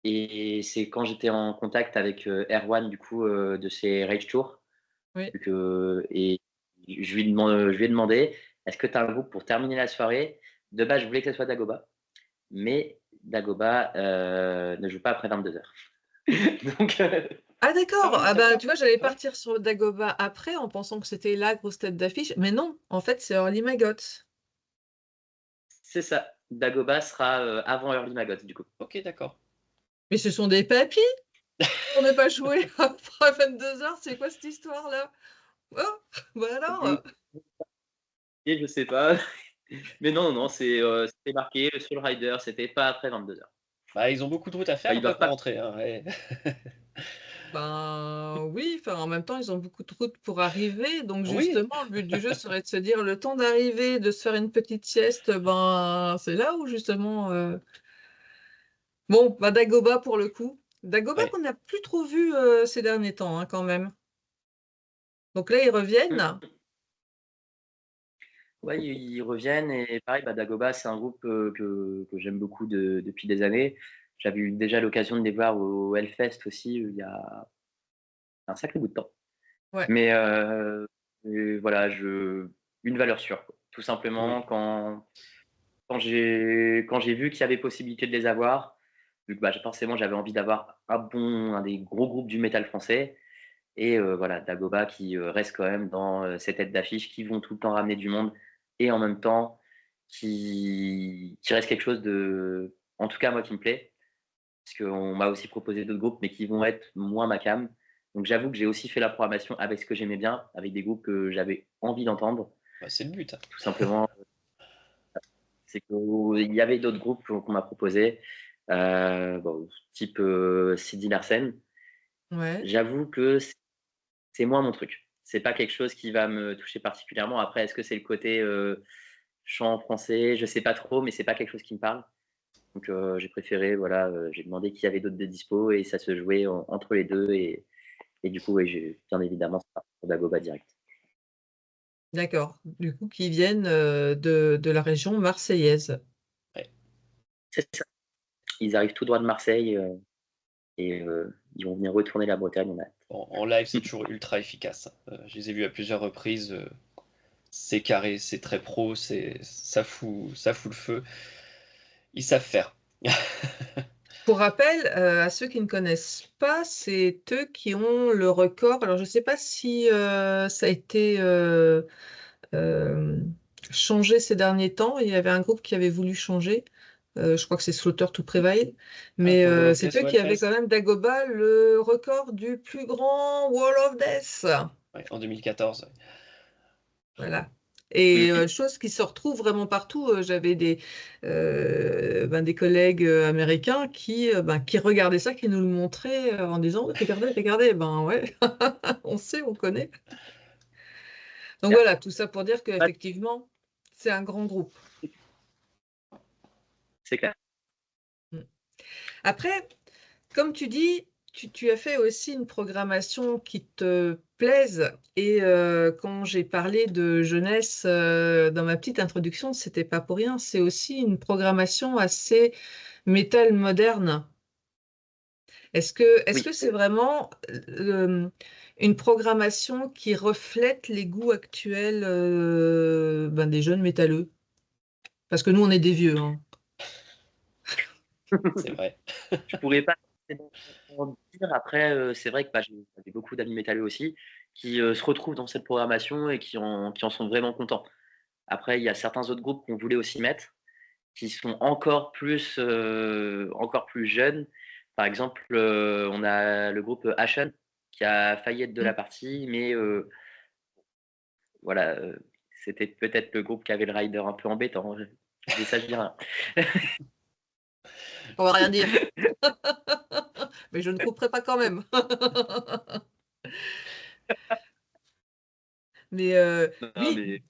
et c'est quand j'étais en contact avec, Erwan du coup, de chez Rage Tour Oui. et je lui ai demandé: «Est-ce que tu as un groupe pour terminer la soirée?» De base, je voulais que ça soit Dagoba, mais Dagoba, ne joue pas après 22:00. Donc Ah d'accord. Ah oui, Ah bah tu d'accord. vois, j'allais Ouais. partir sur Dagoba après en pensant que c'était la grosse tête d'affiche, mais non, en fait c'est Early Maggots. c'est ça, Dagoba sera, avant Early Maggots du coup. Ok, d'accord. Mais ce sont des papys! On n'est pas joué après 22 heures, c'est quoi cette histoire-là? Oh, bah Mmh, alors! et je sais pas, mais non, non, c'était marqué sur le rider, c'était pas après 22:00. Bah, ils ont beaucoup de route à faire Enfin, ils après doivent pour pas rentrer, hein, ouais. Ben oui, enfin en même temps, ils ont beaucoup de route pour arriver, donc Oui, justement, le but du jeu serait de se dire le temps d'arriver, de se faire une petite sieste, ben c'est là où justement. Bon, bah Dagoba pour le coup. Dagoba ouais. qu'on n'a plus trop vu ces derniers temps, hein, quand même. Donc là, ils reviennent. mmh, ouais, ils reviennent et pareil, bah, Dagoba, c'est un groupe, que j'aime beaucoup depuis des années. J'avais eu déjà l'occasion de les voir au Hellfest aussi, il y a un sacré bout de temps. Ouais. Mais voilà, une valeur sûre, quoi. Tout Oui. simplement quand j'ai vu qu'il y avait possibilité de les avoir, vu que, bah, forcément j'avais envie d'avoir un des gros groupes du métal français et voilà, Dagoba qui, reste quand même dans, ces têtes d'affiche qui vont tout le temps ramener du monde et en même temps qui reste quelque chose en tout cas moi qui me plaît. Parce qu'on m'a aussi proposé d'autres groupes, mais qui vont être moins ma came. Donc j'avoue que j'ai aussi fait la programmation avec ce que j'aimais bien, avec des groupes que j'avais envie d'entendre. Bah, c'est le but. Tout simplement, c'est qu'il y avait d'autres groupes qu'on m'a proposés, bon, type Sidi Larsen. Ouais. J'avoue que c'est moins mon truc. C'est pas quelque chose qui va me toucher particulièrement. Après, est-ce que c'est le côté chant français? Je sais pas trop, mais c'est pas quelque chose qui me parle. Donc j'ai préféré, voilà, j'ai demandé qu'il y avait d'autres de dispo et ça se jouait entre les deux et du coup, ouais, j'ai bien évidemment, c'est parti pour Dagoba direct. D'accord. Du coup, qui viennent de la région marseillaise. Ouais. C'est ça. Ils arrivent tout droit de Marseille, et ils vont venir retourner la Bretagne, on a hâte. En live, c'est toujours ultra efficace. Je les ai vus à plusieurs reprises. C'est carré, c'est très pro, ça fout le feu. Ils savent faire. Pour rappel, à ceux qui ne connaissent pas, c'est eux qui ont le record. Alors, je ne sais pas si ça a été euh, changé ces derniers temps. Il y avait un groupe qui avait voulu changer. Je crois que c'est Slaughter to Prevail. Mais Pour le Wall of c'est Death eux ou qui avaient Hellfest? quand même Dagoba le record du plus grand Wall of Death. Ouais, en 2014. Ouais. Voilà. Oui, Et chose qui se retrouve vraiment partout. J'avais des collègues américains qui regardaient ça, qui nous le montraient en disant regardez, regardez. Ben ouais, on sait, on connaît. Donc voilà, tout ça pour dire qu'effectivement, c'est un grand groupe. c'est clair. Mm. Après, comme tu dis, tu as fait aussi une programmation qui te plaise. Et quand j'ai parlé de jeunesse dans ma petite introduction, c'était pas pour rien. C'est aussi une programmation assez métal moderne. Est-ce que Oui. c'est vraiment une programmation qui reflète les goûts actuels des jeunes métalleux? Parce que nous, on est des vieux, hein. C'est vrai. Je pourrais pas forcément dire. Après, c'est vrai que j'ai beaucoup d'amis métalleux aussi qui se retrouvent dans cette programmation et qui en sont vraiment contents. Après, il y a certains autres groupes qu'on voulait aussi mettre, qui sont encore plus jeunes. Par exemple, on a le groupe Ashen qui a failli être de la Mm. partie, mais voilà, c'était peut-être le groupe qui avait le rider un peu embêtant. Je dis ça, je dis rien. On va rien dire. Mais je ne couperai pas quand même. Mais Non, oui, mais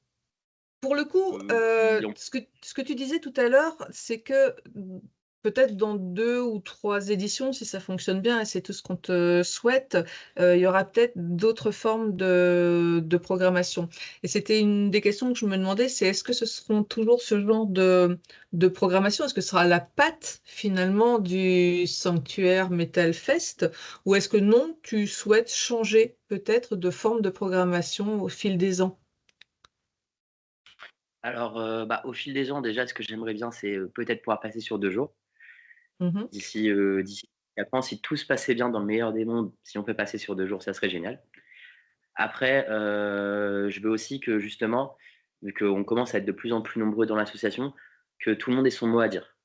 pour le coup, puis ce que tu disais tout à l'heure, c'est que peut-être dans 2 ou 3 éditions, si ça fonctionne bien, et c'est tout ce qu'on te souhaite, il y aura peut-être d'autres formes de programmation. Et c'était une des questions que je me demandais, c'est est-ce que ce seront toujours ce genre de programmation? Est-ce que ce sera la patte finalement du Sanctuaire Metal Fest? Ou est-ce que non, tu souhaites changer peut-être de forme de programmation au fil des ans? alors, au fil des ans, déjà, ce que j'aimerais bien, c'est, peut-être pouvoir passer sur 2 jours. Mhm. D'ici 4 ans, si tout se passait bien dans le meilleur des mondes, si on peut passer sur 2 jours, ça serait génial. Après, je veux aussi que justement, vu qu'on commence à être de plus en plus nombreux dans l'association, que tout le monde ait son mot à dire.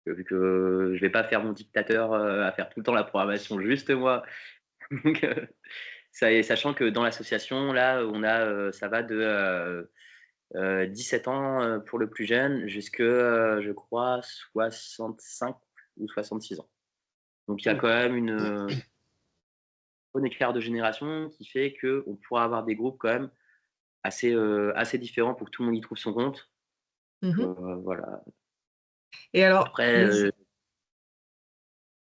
Vu que je vais pas faire mon dictateur, à faire tout le temps la programmation juste moi. Donc, ça et sachant que dans l'association, là, on a, ça va de, 17 ans, pour le plus jeune, jusque, je crois 65 ou 66 ans. Donc il y a Ouh. quand même une bon écart de génération qui fait qu'on pourra avoir des groupes quand même assez différents pour que tout le monde y trouve son compte. Donc, Mhm. voilà. Et alors, Après,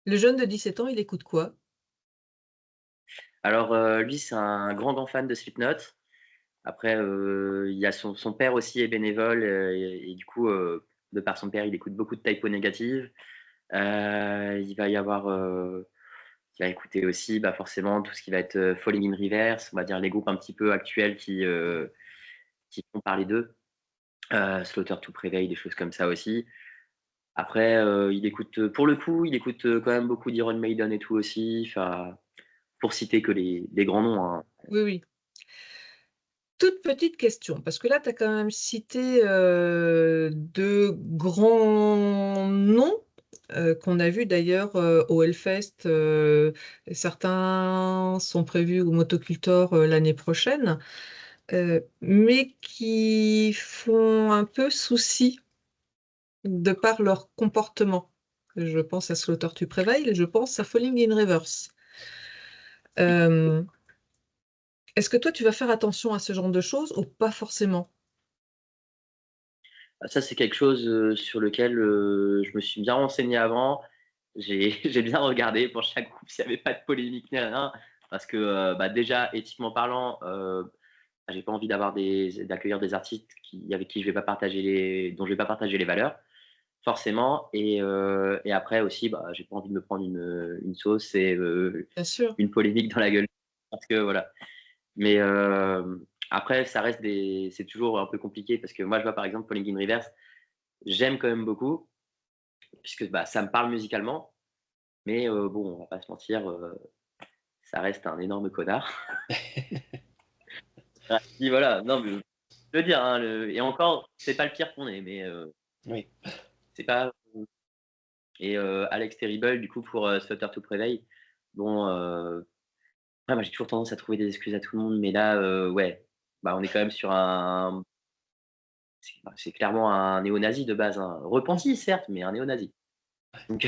le jeune de 17 ans, il écoute quoi? alors, lui, c'est un grand fan de Slipknot. Après, il y a son père aussi est bénévole, et du coup, de par son père, il écoute beaucoup de Type O Négative. Il va y avoir, il va écouter aussi, forcément tout ce qui va être, Falling in Reverse, on va dire les groupes un petit peu actuels qui font parler d'eux. Slaughter to Prevail, des choses comme ça aussi. Après, il écoute, pour le coup, il écoute, quand même beaucoup d'Iron Maiden et tout aussi, enfin, pour citer que les grands noms, hein. Oui, oui. Toute petite question, parce que là, tu as quand même cité de grands noms qu'on a vus d'ailleurs au Hellfest. Certains sont prévus au Motocultor l'année prochaine, mais qui font un peu souci de par leur comportement. Je pense à Slaughter to Prevail et je pense à Falling in Reverse. Euh, Est-ce que toi, tu vas faire attention à ce genre de choses ou pas forcément? Ça, c'est quelque chose, sur lequel, je me suis bien renseigné avant. J'ai j'ai bien regardé pour chaque groupe s'il y avait pas de polémique ni rien. Parce que, déjà éthiquement parlant, j'ai pas envie d'accueillir des artistes avec qui je vais pas partager dont je vais pas partager les valeurs, forcément. Et après aussi, j'ai pas envie de me prendre une sauce et Bien sûr. une polémique dans la gueule. Parce que voilà. Mais après, c'est toujours un peu compliqué parce que moi, je vois par exemple Falling in Reverse, j'aime quand même beaucoup, puisque ça me parle musicalement, mais bon, on va pas se mentir, ça reste un énorme connard. Ah, si, voilà, non, mais Je veux dire, hein, et encore, c'est pas le pire qu'on ait, mais Oui. c'est pas. Et Alex Terrible, du coup, pour Slaughter to Prevail. Bon, ouais, moi j'ai toujours tendance à trouver des excuses à tout le monde, mais là, ouais, bah, on est quand même sur un. C'est clairement un néo-nazi de base, hein. Repenti, certes, mais un néo-nazi. Donc,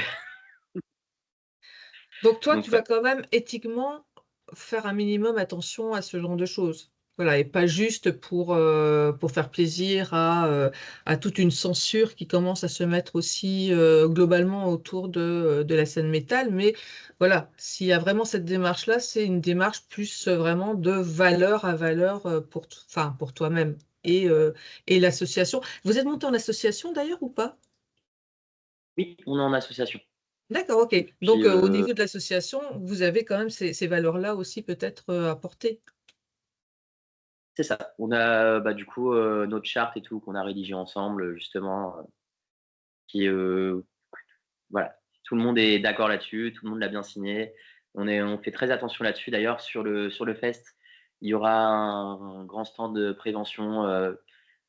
Donc toi, tu donc vas ouais. quand même éthiquement faire un minimum attention à ce genre de choses. Voilà, et pas juste pour faire plaisir à toute une censure qui commence à se mettre aussi globalement autour de la scène métal. Mais voilà, s'il y a vraiment cette démarche-là, c'est une démarche plus vraiment de valeur à valeur enfin, pour toi-même et l'association. Vous êtes monté en association d'ailleurs ou pas? Oui, on est en association. D'accord, ok. Puis, Donc, au niveau de l'association, vous avez quand même ces valeurs-là aussi peut-être à porter. c'est ça. On a bah, du coup notre charte et tout qu'on a rédigé ensemble, justement, qui voilà, tout le monde est d'accord là-dessus, tout le monde l'a bien signé. On fait très attention là-dessus. D'ailleurs, sur le fest, il y aura un grand stand de prévention,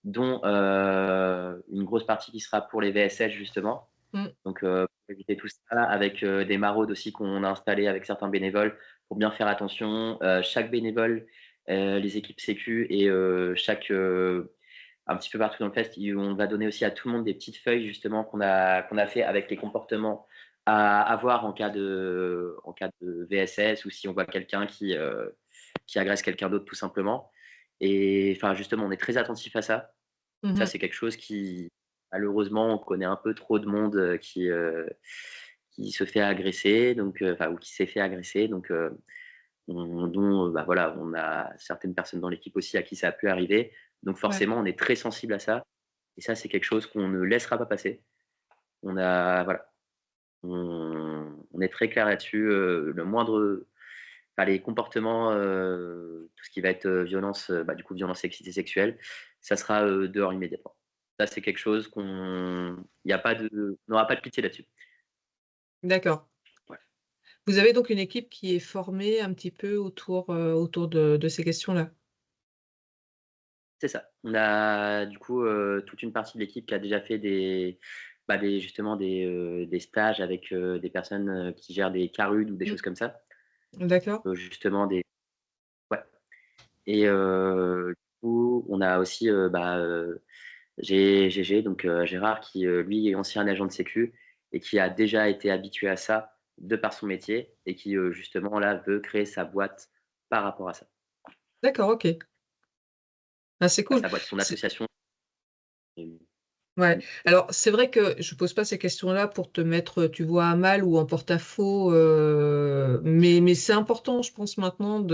dont une grosse partie qui sera pour les VSS justement. Mm. Donc, pour éviter tout ça, avec des maraudes aussi qu'on a installées avec certains bénévoles pour bien faire attention. Chaque bénévole, les équipes sécu et un petit peu partout dans le fest, on va donner aussi à tout le monde des petites feuilles justement qu'on a fait avec les comportements à avoir en cas de VSS ou si on voit quelqu'un qui agresse quelqu'un d'autre tout simplement. Et enfin, justement, on est très attentif à ça. Ça, Mhm. c'est quelque chose qui, malheureusement, on connaît un peu trop de monde qui se fait agresser, donc, enfin, ou qui s'est fait agresser. Donc, dont, bah, voilà, on a certaines personnes dans l'équipe aussi à qui ça a pu arriver. Donc, Ouais. forcément, on est très sensible à ça. Et ça, c'est quelque chose qu'on ne laissera pas passer. Voilà, on est très clair là-dessus. Le moindre, enfin, les comportements, tout ce qui va être violence, bah, du coup, violence sexiste et sexuelle, ça sera dehors immédiatement. Ça, c'est quelque chose on n'aura pas de pitié là-dessus. D'accord. Ouais, Vous avez donc une équipe qui est formée un petit peu autour de ces questions-là. c'est ça. On a du coup toute une partie de l'équipe qui a déjà fait justement des stages avec des personnes qui gèrent des CARUD ou des Mm. choses comme ça. D'accord? Justement ouais. Et du coup, on a aussi GG, donc Gérard, qui lui est ancien agent de sécu et qui a déjà été habitué à ça de par son métier et qui justement là veut créer sa boîte par rapport à ça. D'accord, ok. Ah, c'est Enfin, cool. sa boîte, son C'est- association. Mmh. Ouais. Alors, c'est vrai que je pose pas ces questions-là pour te mettre, tu vois, à mal ou en porte-à-faux, mais c'est important, je pense, maintenant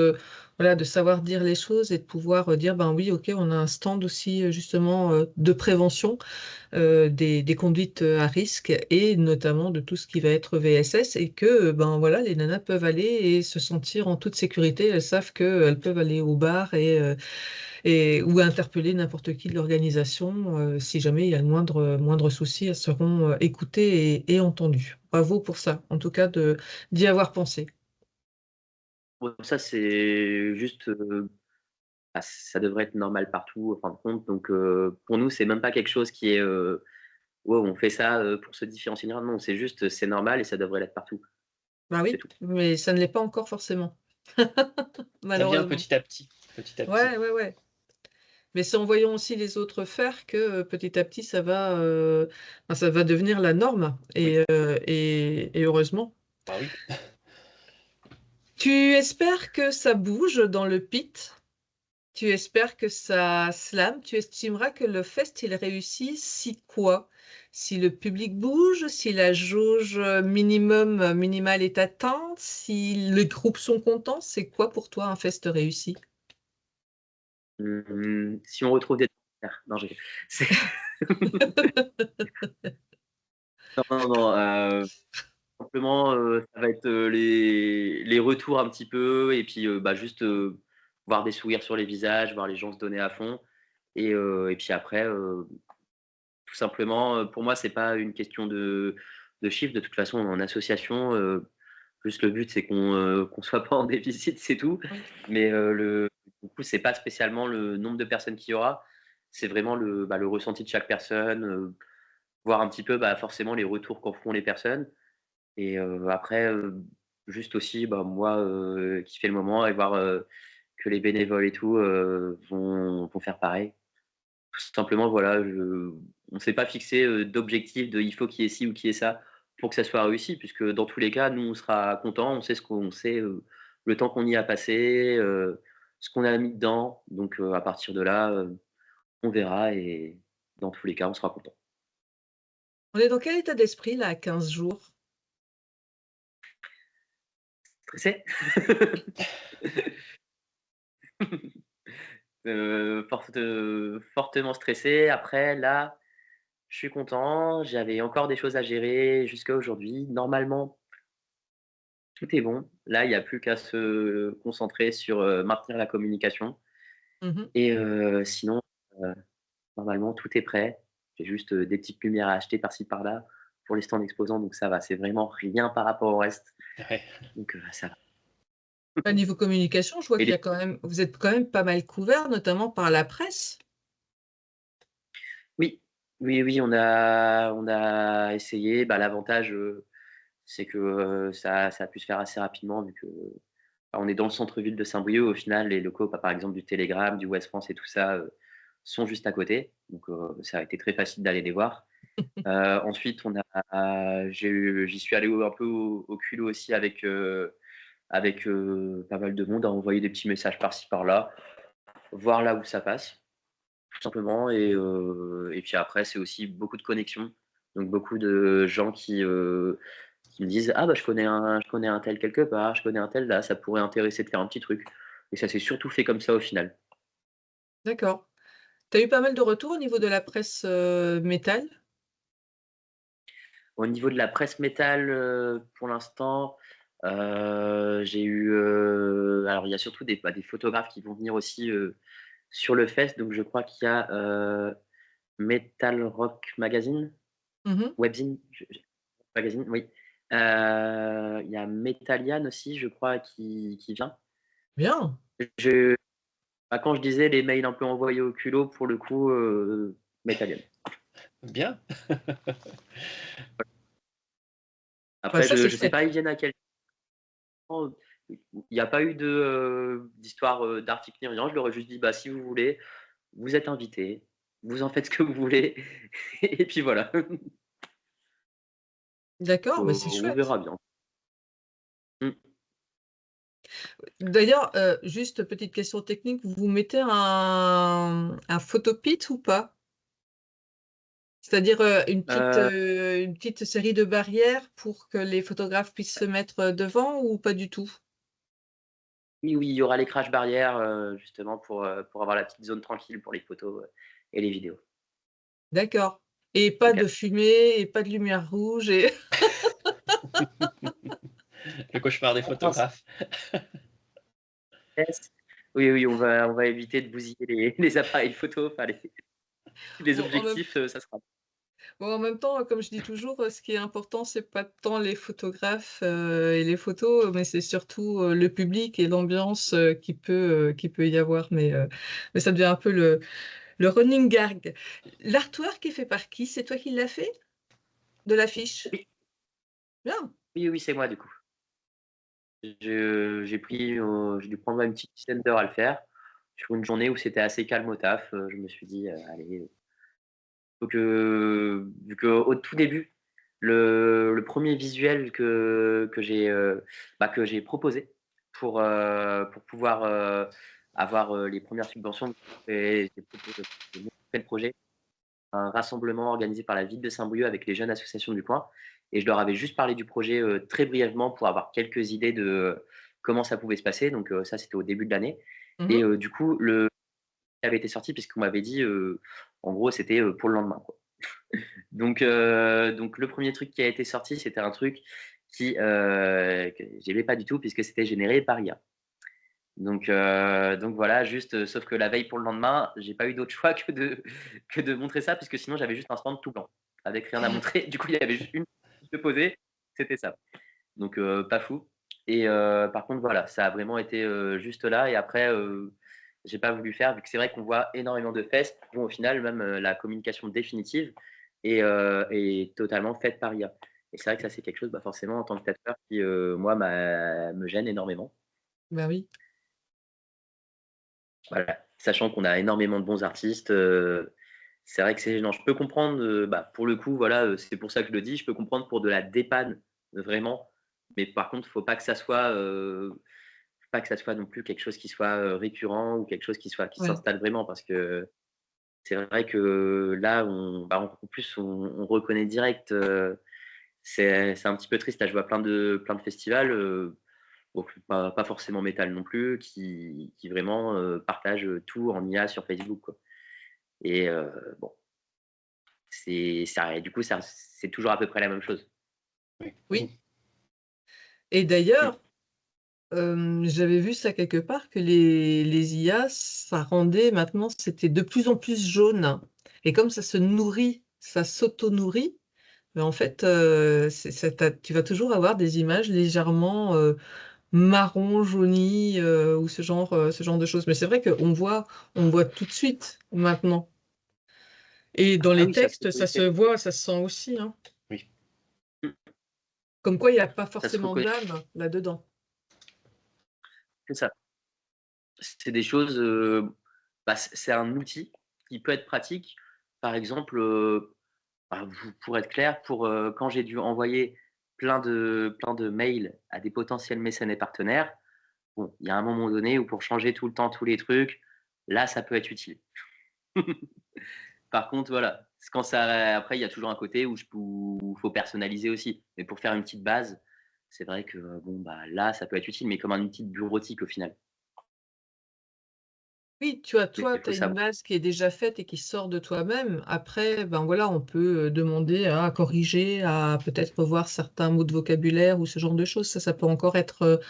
voilà, de savoir dire les choses et de pouvoir dire, ben oui, ok, on a un stand aussi, justement, de prévention des conduites à risque et notamment de tout ce qui va être VSS et que, ben voilà, les nanas peuvent aller et se sentir en toute sécurité. Elles savent qu'elles peuvent aller au bar ou interpeller n'importe qui de l'organisation. Si jamais il y a le moindre souci, elles seront écoutées et entendues. Bravo pour ça, en tout cas d'y avoir pensé. Bon, ça, c'est juste, ça devrait être normal partout, en fin de compte. Donc, pour nous, c'est même pas quelque chose qui est, wow, on fait ça pour se différencier. Non, c'est juste, c'est normal et ça devrait l'être partout. Bah C'est oui, tout. mais ça ne l'est pas encore forcément, Ça vient malheureusement. petit à petit, petit à petit. Ouais, ouais, ouais. Mais c'est en voyant aussi les autres faire que petit à petit, enfin, ça va devenir la norme. Oui, Et heureusement. bah oui. Tu espères que ça bouge dans le pit? Tu espères que ça slam? Tu estimeras que le fest, il réussit si quoi? Si le public bouge, si la jauge minimale est atteinte, si les groupes sont contents, c'est quoi pour toi un fest réussi? Si on retrouve des non, c'est non, non, non, simplement, ça va être, les retours un petit peu et puis, bah, juste, voir des sourires sur les visages, voir les gens se donner à fond et puis après, tout simplement, pour moi, c'est pas une question de chiffres. De toute façon, on est en association, juste le but, c'est qu'on soit pas en déficit, c'est tout. Oui. Mais, du coup, c'est pas spécialement le nombre de personnes qu'il y aura, c'est vraiment le ressenti de chaque personne, voir un petit peu, forcément les retours qu'en font les personnes et après, juste aussi, moi, kiffer le moment et voir, que les bénévoles et tout, vont faire pareil. Tout simplement, voilà, on s'est pas fixé, d'objectif de: «Il faut qu'il y ait ci ou qu'il y ait ça» pour que ça soit réussi puisque dans tous les cas, nous, on sera contents, on sait ce qu'on sait, le temps qu'on y a passé, ce qu'on a mis dedans donc à partir de là, on verra et dans tous les cas, on sera content. On est dans quel état d'esprit là, à 15 jours? Stressé? Fortement stressé. Après là, je suis content, j'avais encore des choses à gérer jusqu'à aujourd'hui. Normalement, tout est bon. Là, il y a plus qu'à se concentrer sur, maintenir la communication Mmh. et sinon, heu, normalement tout est prêt. J'ai juste, des petites lumières à acheter par-ci par-là pour les stands exposants, donc ça va. C'est vraiment rien par rapport au reste, Ouais. donc ça va. Bah, niveau communication, je vois Et qu'il y les a quand même vous êtes quand même pas mal couverts, notamment par la presse? oui, oui, oui, on a essayé. L'avantage, c'est que, ça a pu se faire assez rapidement vu que, on est dans le centre-ville de Saint-Brieuc. Au final, les locaux, par exemple du Télégramme, du Ouest France et tout ça, sont juste à côté. Donc, ça a été très facile d'aller les voir. Ensuite, j'y suis allé un peu au culot aussi avec pas mal de monde, à envoyer des petits messages par-ci par-là, voir là où ça passe, tout simplement. Et puis après, c'est aussi beaucoup de connexions. Donc beaucoup de gens qui me disent: «Ah je connais un tel quelque part, je connais un tel là, ça pourrait intéresser de faire un petit truc» et ça s'est surtout fait comme ça au final. D'accord. Tu as eu pas mal de retours au niveau de la presse, métal? Au niveau de la presse métal, pour l'instant, j'ai eu, alors il y a surtout des photographes qui vont venir aussi, sur le fest. Donc je crois qu'il y a, Metal Rock Magazine, Mmh. Webzine, magazine, oui. Il y a Metalian aussi, je crois, qui vient. Bien. Je Quand je disais les mails un peu envoyés au culot, pour le coup, Metalian. Bien. Bah, Après, ça, je c'est je sais chouette. pas, ils viennent à quel moment, il y a pas eu d'histoire, d'article ni rien. Je leur ai juste dit: «Bah, si vous voulez, vous êtes invités, vous en faites ce que vous voulez» et puis voilà. D'accord, mais c'est On chouette. verra bien. Mmh. D'ailleurs, juste petite question technique, vous mettez un photopit ou pas? C'est-à-dire, Heu, une petite série de barrières pour que les photographes puissent se mettre, devant ou pas du tout? oui, oui, il y aura les crash barrières, justement pour avoir la petite zone tranquille pour les photos, et les vidéos. D'accord, et pas Donc de fumée et pas de lumière rouge et Le cauchemar des en principe, photographes. oui, oui, on va éviter de bousiller les appareils photo, enfin les bon, objectifs, ça sera en même temps, comme je dis toujours, ce qui est important, c'est pas tant les photographes, et les photos, mais c'est surtout, le public et l'ambiance, qui peut y avoir, mais ça devient un peu le running gag. L'artwork est fait par qui? C'est toi qui l'as fait? De l'affiche? oui, Bien. oui, oui, c'est moi du coup. J'ai dû prendre une petite dizaine d'heures à le faire, sur une journée où c'était assez calme au taf, je me suis dit: «Allez». Donc vu qu'au tout début, le 1er visuel que j'ai proposé pour pouvoir, avoir, les premières subventions, j'ai proposé j'ai montré le projet, un rassemblement organisé par la ville de Saint-Brieuc avec les jeunes associations du coin et je leur avais juste parlé du projet, très brièvement pour avoir quelques idées de comment ça pouvait se passer. Donc ça, c'était au début de l'année et Mmh. du coup, le avait été sorti puisqu'on m'avait dit, en gros, c'était, pour le lendemain, quoi. Donc le premier truc qui a été sorti, c'était un truc que j'aimais pas du tout puisque c'était généré par IA. Donc voilà, juste, sauf que la veille pour le lendemain, j'ai pas eu d'autre choix que de montrer ça puisque sinon j'avais juste un stand tout blanc avec rien à montrer. Du coup, il y avait juste une fiche de poser, c'était ça. Donc pas fou et par contre voilà, ça a vraiment été, juste là et après, j'ai pas voulu faire, vu que c'est vrai qu'on voit énormément de fests. Bon, au final, même la communication définitive est totalement faite par IA. Et c'est vrai que ça, c'est quelque chose, bah, forcément, en tant que tatoueur, qui, moi, me gêne énormément. Bah oui. Voilà. Sachant qu'on a énormément de bons artistes, c'est vrai que c'est gênant. Je peux comprendre, bah, pour le coup, voilà, c'est pour ça que je le dis, je peux comprendre pour de la dépanne, vraiment. Mais par contre, faut pas que ça soit non plus quelque chose qui soit récurrent ou quelque chose qui Ouais. s'installe vraiment, parce que c'est vrai que là, en plus, on reconnaît direct. C'est un petit peu triste. Là, je vois plein de festivals, bon, pas forcément métal non plus, qui vraiment partagent tout en IA sur Facebook, quoi. Et bon, du coup, c'est toujours à peu près la même chose. Oui. Et Mm. d'ailleurs, j'avais vu ça quelque part que les IA, ça rendait maintenant, c'était de plus en plus jaune. Et comme ça se nourrit, ça s'auto-nourrit, mais en fait, tu vas toujours avoir des images légèrement marron, jaunies, ou ce genre de choses. Mais c'est vrai on voit tout de suite maintenant. Et dans Ah les oui, ça se textes, ça se reconnaît. voit, ça se sent aussi, hein. Oui. Comme quoi, il n'y a pas Ça se forcément reconnaît. d'âme là-dedans. C'est ça. C'est des choses, bah, c'est un outil qui peut être pratique. Par exemple, bah, pour être clair, quand j'ai dû envoyer plein de mails à des potentiels mécènes et partenaires, bon, il y a un moment donné où pour changer tout le temps tous les trucs, là, ça peut être utile. Par contre, voilà, c'est quand ça après, il y a toujours un côté où faut personnaliser aussi. Mais pour faire une petite base, c'est vrai que, bon, bah, là, ça peut être utile, mais comme un outil de bureautique au final. Oui, Mais toi, il tu faut as une savoir. base qui est déjà faite et qui sort de toi-même. Après, ben voilà, on peut demander à corriger, à peut-être revoir certains mots de vocabulaire ou ce genre de choses. Ça peut encore être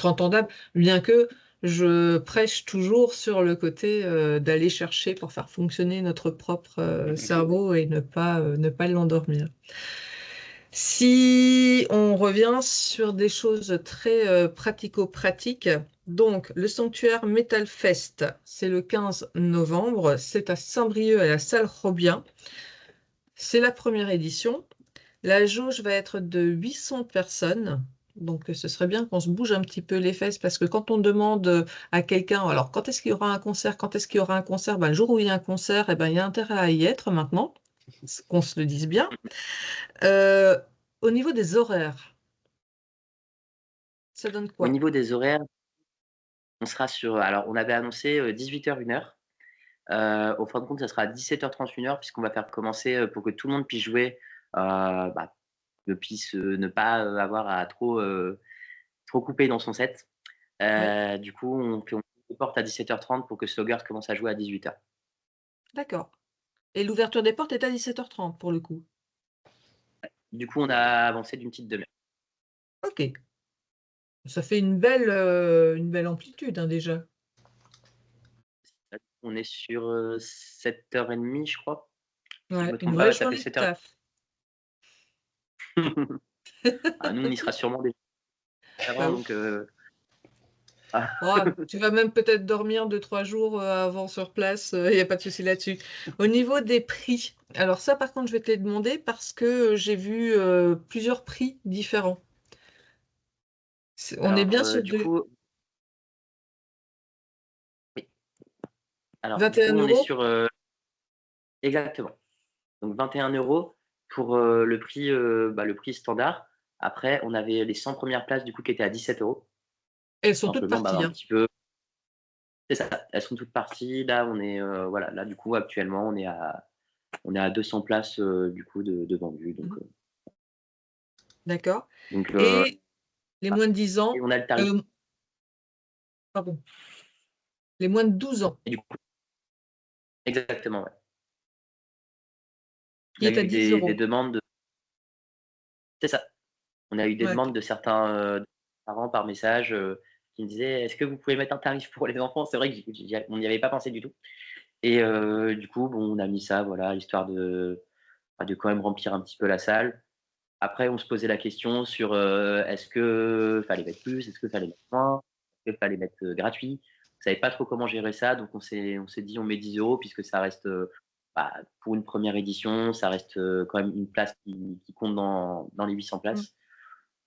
entendable, bien que je prêche toujours sur le côté d'aller chercher pour faire fonctionner notre propre cerveau et ne pas l'endormir. Si on revient sur des choses très pratico-pratiques, donc le sanctuaire Metal Fest, c'est le 15 novembre, c'est à Saint-Brieuc à la salle Robien. C'est la première édition. La jauge va être de 800 personnes. Donc, ce serait bien qu'on se bouge un petit peu les fesses parce que quand on demande à quelqu'un, alors quand est-ce qu'il y aura un concert, quand est-ce qu'il y aura un concert, ben, le jour où il y a un concert, eh ben, il y a intérêt à y être maintenant, qu'on se le dise bien. Euh, Au niveau des horaires, ça donne Au quoi? niveau des horaires, alors on avait annoncé 18h, 1h. Au fin de compte, ça sera 17h30, 1h, puisqu'on va faire commencer, pour que tout le monde puisse jouer, bah, ne puisse, ne pas, avoir à trop couper dans son set. Oui, Du coup, on reporte à 17h30 pour que Sloggers commence à jouer à 18h. d'accord. Et l'ouverture des portes est à 17h30 pour le coup. Du coup, on a avancé d'une petite demi-heure. Ok, ça fait une belle amplitude hein, déjà. On est sur 7h30, je crois. Si je Ouais, me une trompe pas, vraie ouais, ça fait journée de 7h. taf. Ah, nous, on y sera sûrement déjà Bah avant, oui. donc ah, Oh, tu vas même peut-être dormir 2, 3 jours avant sur place, il n'y a pas de souci là-dessus. Au niveau des prix, alors ça par contre je vais te les demander parce que j'ai vu plusieurs prix différents. On est alors, bien sur du de coup, oui. Alors, du 21 coup, on est euros. sur exactement. Donc 21 € pour le prix standard. Après, on avait les 100 premières places du coup qui étaient à 17 €. Elles sont toutes Simplement, bah, parties, un hein. petit peu. C'est ça. Elles sont toutes parties. Là, voilà. Là, du coup, actuellement, on est à 200 places du coup de vendues. Donc, Mhm. D'accord. donc Et les moins de 10 et ans, on a le tarif. pardon, les moins de 12 ans, Et du coup, exactement. Ouais. On qui a est à eu 10 des euros. demandes de. C'est ça. On a eu des Ouais, demandes de certains parents par message qui me disaient: «Est-ce que vous pouvez mettre un tarif pour les enfants?» C'est vrai on n'y avait pas pensé du tout. Et du coup, bon, on a mis ça, voilà, histoire de quand même remplir un petit peu la salle. Après, on se posait la question sur, est-ce que fallait mettre plus? Est-ce que fallait mettre moins? Est-ce que fallait mettre gratuit? savait pas trop comment gérer ça, donc on s'est dit on met 10 € puisque ça reste, bah, pour une première édition, ça reste quand même une place qui compte dans les 800 Mm. places.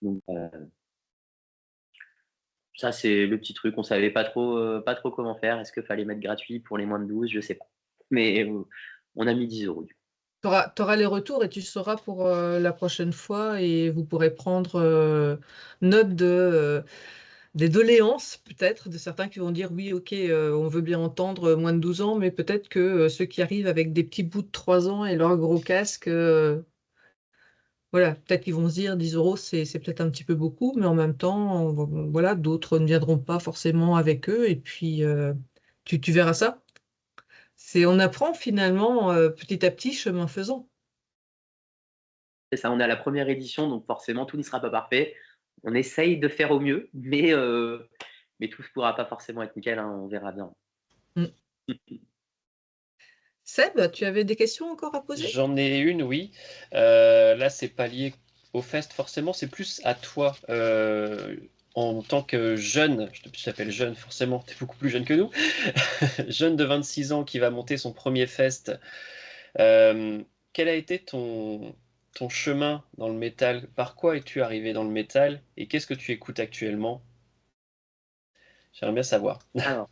Donc ça, c'est le petit truc. On savait pas trop comment faire. Est-ce qu'il fallait mettre gratuit pour les moins de 12? Je sais pas. Mais on a mis 10 € du coup. Tu auras les retours et tu sauras pour la prochaine fois et vous pourrez prendre note des doléances peut-être de certains qui vont dire oui, ok, on veut bien entendre moins de 12 ans, mais peut-être que ceux qui arrivent avec des petits bouts de 3 ans et leur gros casque, voilà, peut-être qu'ils vont se dire 10 euros, c'est peut-être un petit peu beaucoup, mais en même temps, voilà, d'autres ne viendront pas forcément avec eux et puis tu verras ça. On apprend finalement petit à petit, chemin faisant. C'est ça, on est à la première édition, donc forcément tout ne sera pas parfait. On essaye de faire au mieux, mais tout ne pourra pas forcément être nickel, hein, on verra bien. Mm. Seb, tu avais des questions encore à poser? J'en ai une, oui. Là, c'est pas lié au fest forcément, c'est plus à toi. En tant que jeune, je t'appelle jeune forcément, tu es beaucoup plus jeune que nous, jeune de 26 ans qui va monter son premier fest. Quel a été ton chemin dans le métal? Par quoi es-tu arrivé dans le métal? Et qu'est-ce que tu écoutes actuellement? J'aimerais bien savoir. Alors,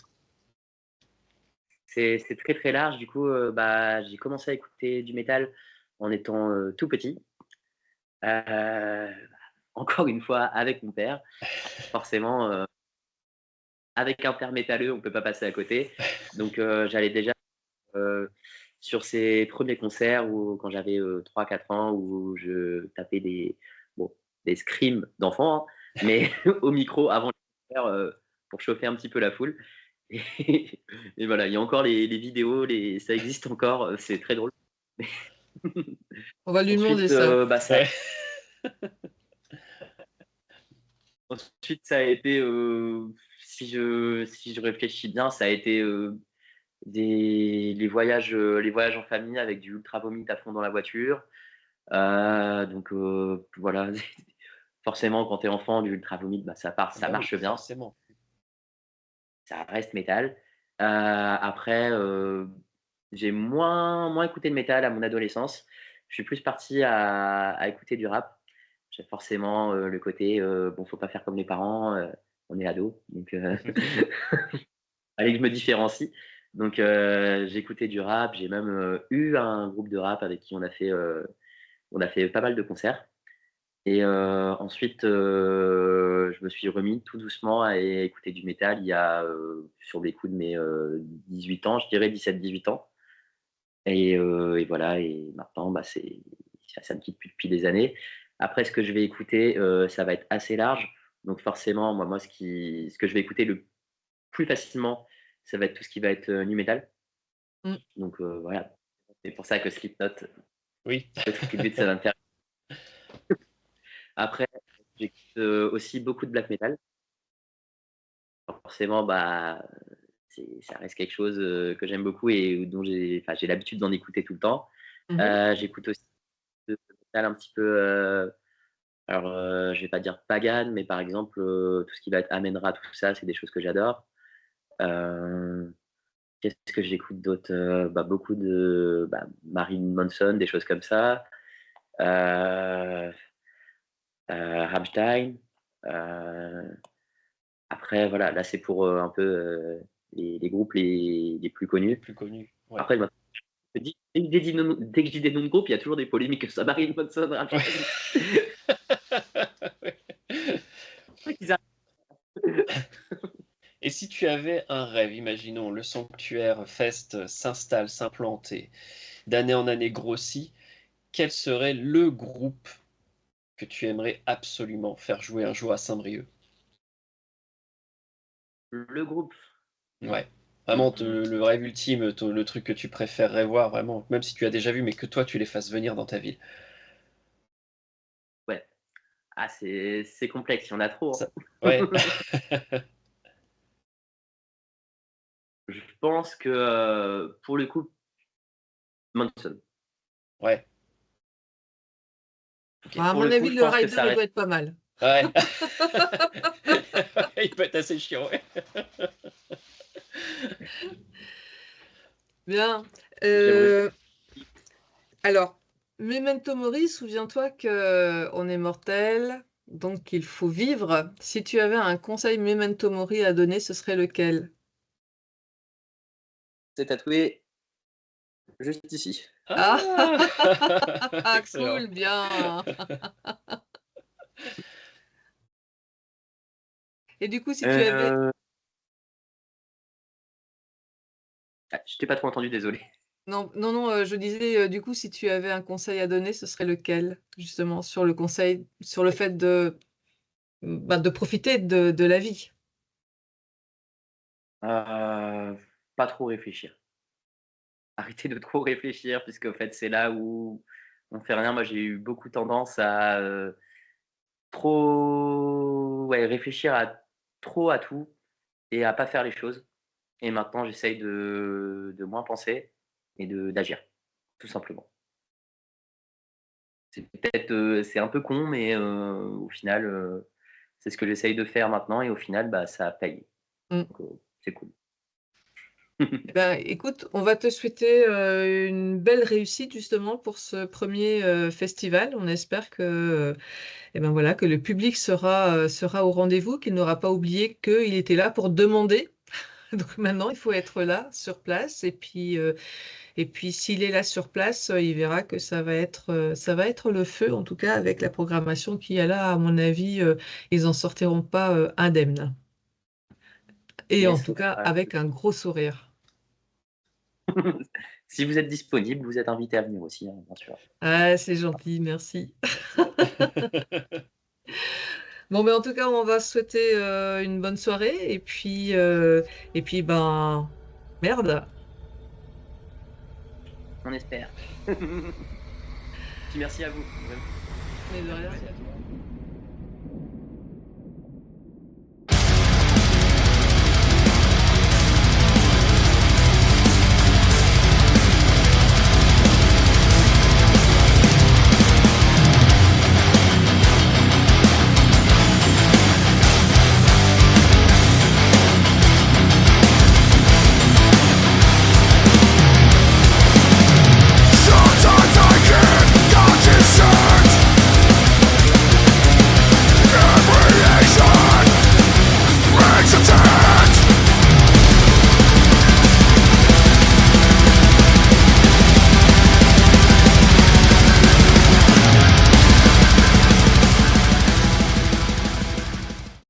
c'est très très large. Du coup, bah, j'ai commencé à écouter du métal en étant tout petit. Euh, Encore une fois, avec mon père. Forcément, avec un père métalleux, on peut pas passer à côté. Donc, j'allais déjà sur ses premiers concerts où, quand j'avais 3-4 ans, où je tapais bon, des screams d'enfants, hein, mais au micro avant les concerts pour chauffer un petit peu la foule. Et, et voilà, il y a encore les vidéos, ça existe encore, c'est très drôle. On va lui demander Ensuite, ça. bah, Ouais. ensuite, ça a été, si je réfléchis bien, ça a été les voyages en famille avec du ultra vomit à fond dans la voiture. Donc voilà, forcément, quand tu es enfant, du ultra vomit, bah, ça Bah oui, marche bien, forcément. ça reste métal. Après, j'ai moins écouté de métal à mon adolescence. Je suis plus parti à écouter du rap. J'ai forcément le côté bon, faut pas faire comme les parents, on est ado, donc fallait que je me différencie. Donc j'écoutais du rap. J'ai même eu un groupe de rap avec qui on a fait pas mal de concerts. Et ensuite, je me suis remis tout doucement à écouter du métal il y a, sur les coups de mes 18 ans, je dirais 17-18 ans. Et voilà, et maintenant, bah, ça me quitte plus depuis des années. Après, ce que je vais écouter, ça va être assez large. Donc forcément, moi, ce que je vais écouter le plus facilement, ça va être tout ce qui va être nu metal. Mm. Donc voilà, c'est pour ça que Slipknot, Oui. le tribute, ça va me faire. Après, j'écoute aussi beaucoup de black metal. Forcément, bah, ça reste quelque chose que j'aime beaucoup et dont j'ai l'habitude d'en écouter tout le temps. Mhm. J'écoute aussi de métal un petit peu, alors je vais pas dire pagan, mais par exemple, tout ce qui va être Amen-Ra, tout ça, c'est des choses que j'adore. Euh, Qu'est-ce que j'écoute d'autre? Bah, beaucoup de Marilyn Manson, des choses comme ça. Euh, Rammstein. Euh, Après, voilà, là, c'est pour un peu les groupes les plus connus. Plus connu. Ouais. Après, dès que je dis des noms de groupes, il y a toujours des polémiques. Ça, Marilyn Manson, Rammstein. Ils Et si tu avais un rêve, imaginons le sanctuaire Fest s'installe, s'implante et d'année en année grossit, quel serait le groupe que tu aimerais absolument faire jouer un jour à Saint-Brieuc? Le groupe. Ouais. Vraiment le rêve ultime, le truc que tu préférerais voir, vraiment, même si tu as déjà vu, mais que toi tu les fasses venir dans ta ville. Ouais. Ah, c'est complexe, il y en a trop, Ça... hein. Ouais. Je pense que pour le coup, Manson. Ouais. Ok. À Pour mon le coup, avis, je le pense que rider, ça il reste. doit être pas mal. Ouais. Il peut être assez chiant, ouais. Bien. J'aimerais- Alors, Memento Mori, souviens-toi que on est mortel, donc qu'il faut vivre. Si tu avais un conseil Memento Mori à donner, ce serait lequel? C'est tatoué juste ici. Ah, Ah, excellent. cool, bien. Et du coup, si tu avais... Euh, je t'ai pas trop entendu, désolé. Non, non, non, je disais, du coup, si tu avais un conseil à donner, ce serait lequel? Justement, sur le conseil, sur le fait de profiter de la vie. Pas trop réfléchir. Arrêter de trop réfléchir, puisque en fait, c'est là où on fait rien. Moi, j'ai eu beaucoup tendance à trop réfléchir à trop à tout et à pas faire les choses. Et maintenant, j'essaye de moins penser et d'agir, tout simplement. C'est peut-être, c'est un peu con, mais au final, c'est ce que j'essaye de faire maintenant et au final, bah, ça paye. Mm. Donc, c'est cool. Eh ben, écoute, on va te souhaiter une belle réussite justement pour ce premier festival. On espère que, eh ben voilà, que le public sera au rendez-vous, qu'il n'aura pas oublié qu'il était là pour demander. Donc maintenant, il faut être là sur place. Et puis s'il est là sur place, il verra que ça va être le feu, en tout cas avec la programmation qu'il y a là. À mon avis, ils en sortiront pas indemnes. Et en Yes. tout cas, avec un gros sourire. Si vous êtes disponible, vous êtes invité à venir aussi, hein, bien sûr. Ah, c'est gentil, merci. Bon, mais en tout cas, on va se souhaiter une bonne soirée et puis ben, merde. On espère. Puis merci à vous. Mais de rien, c'est à toi.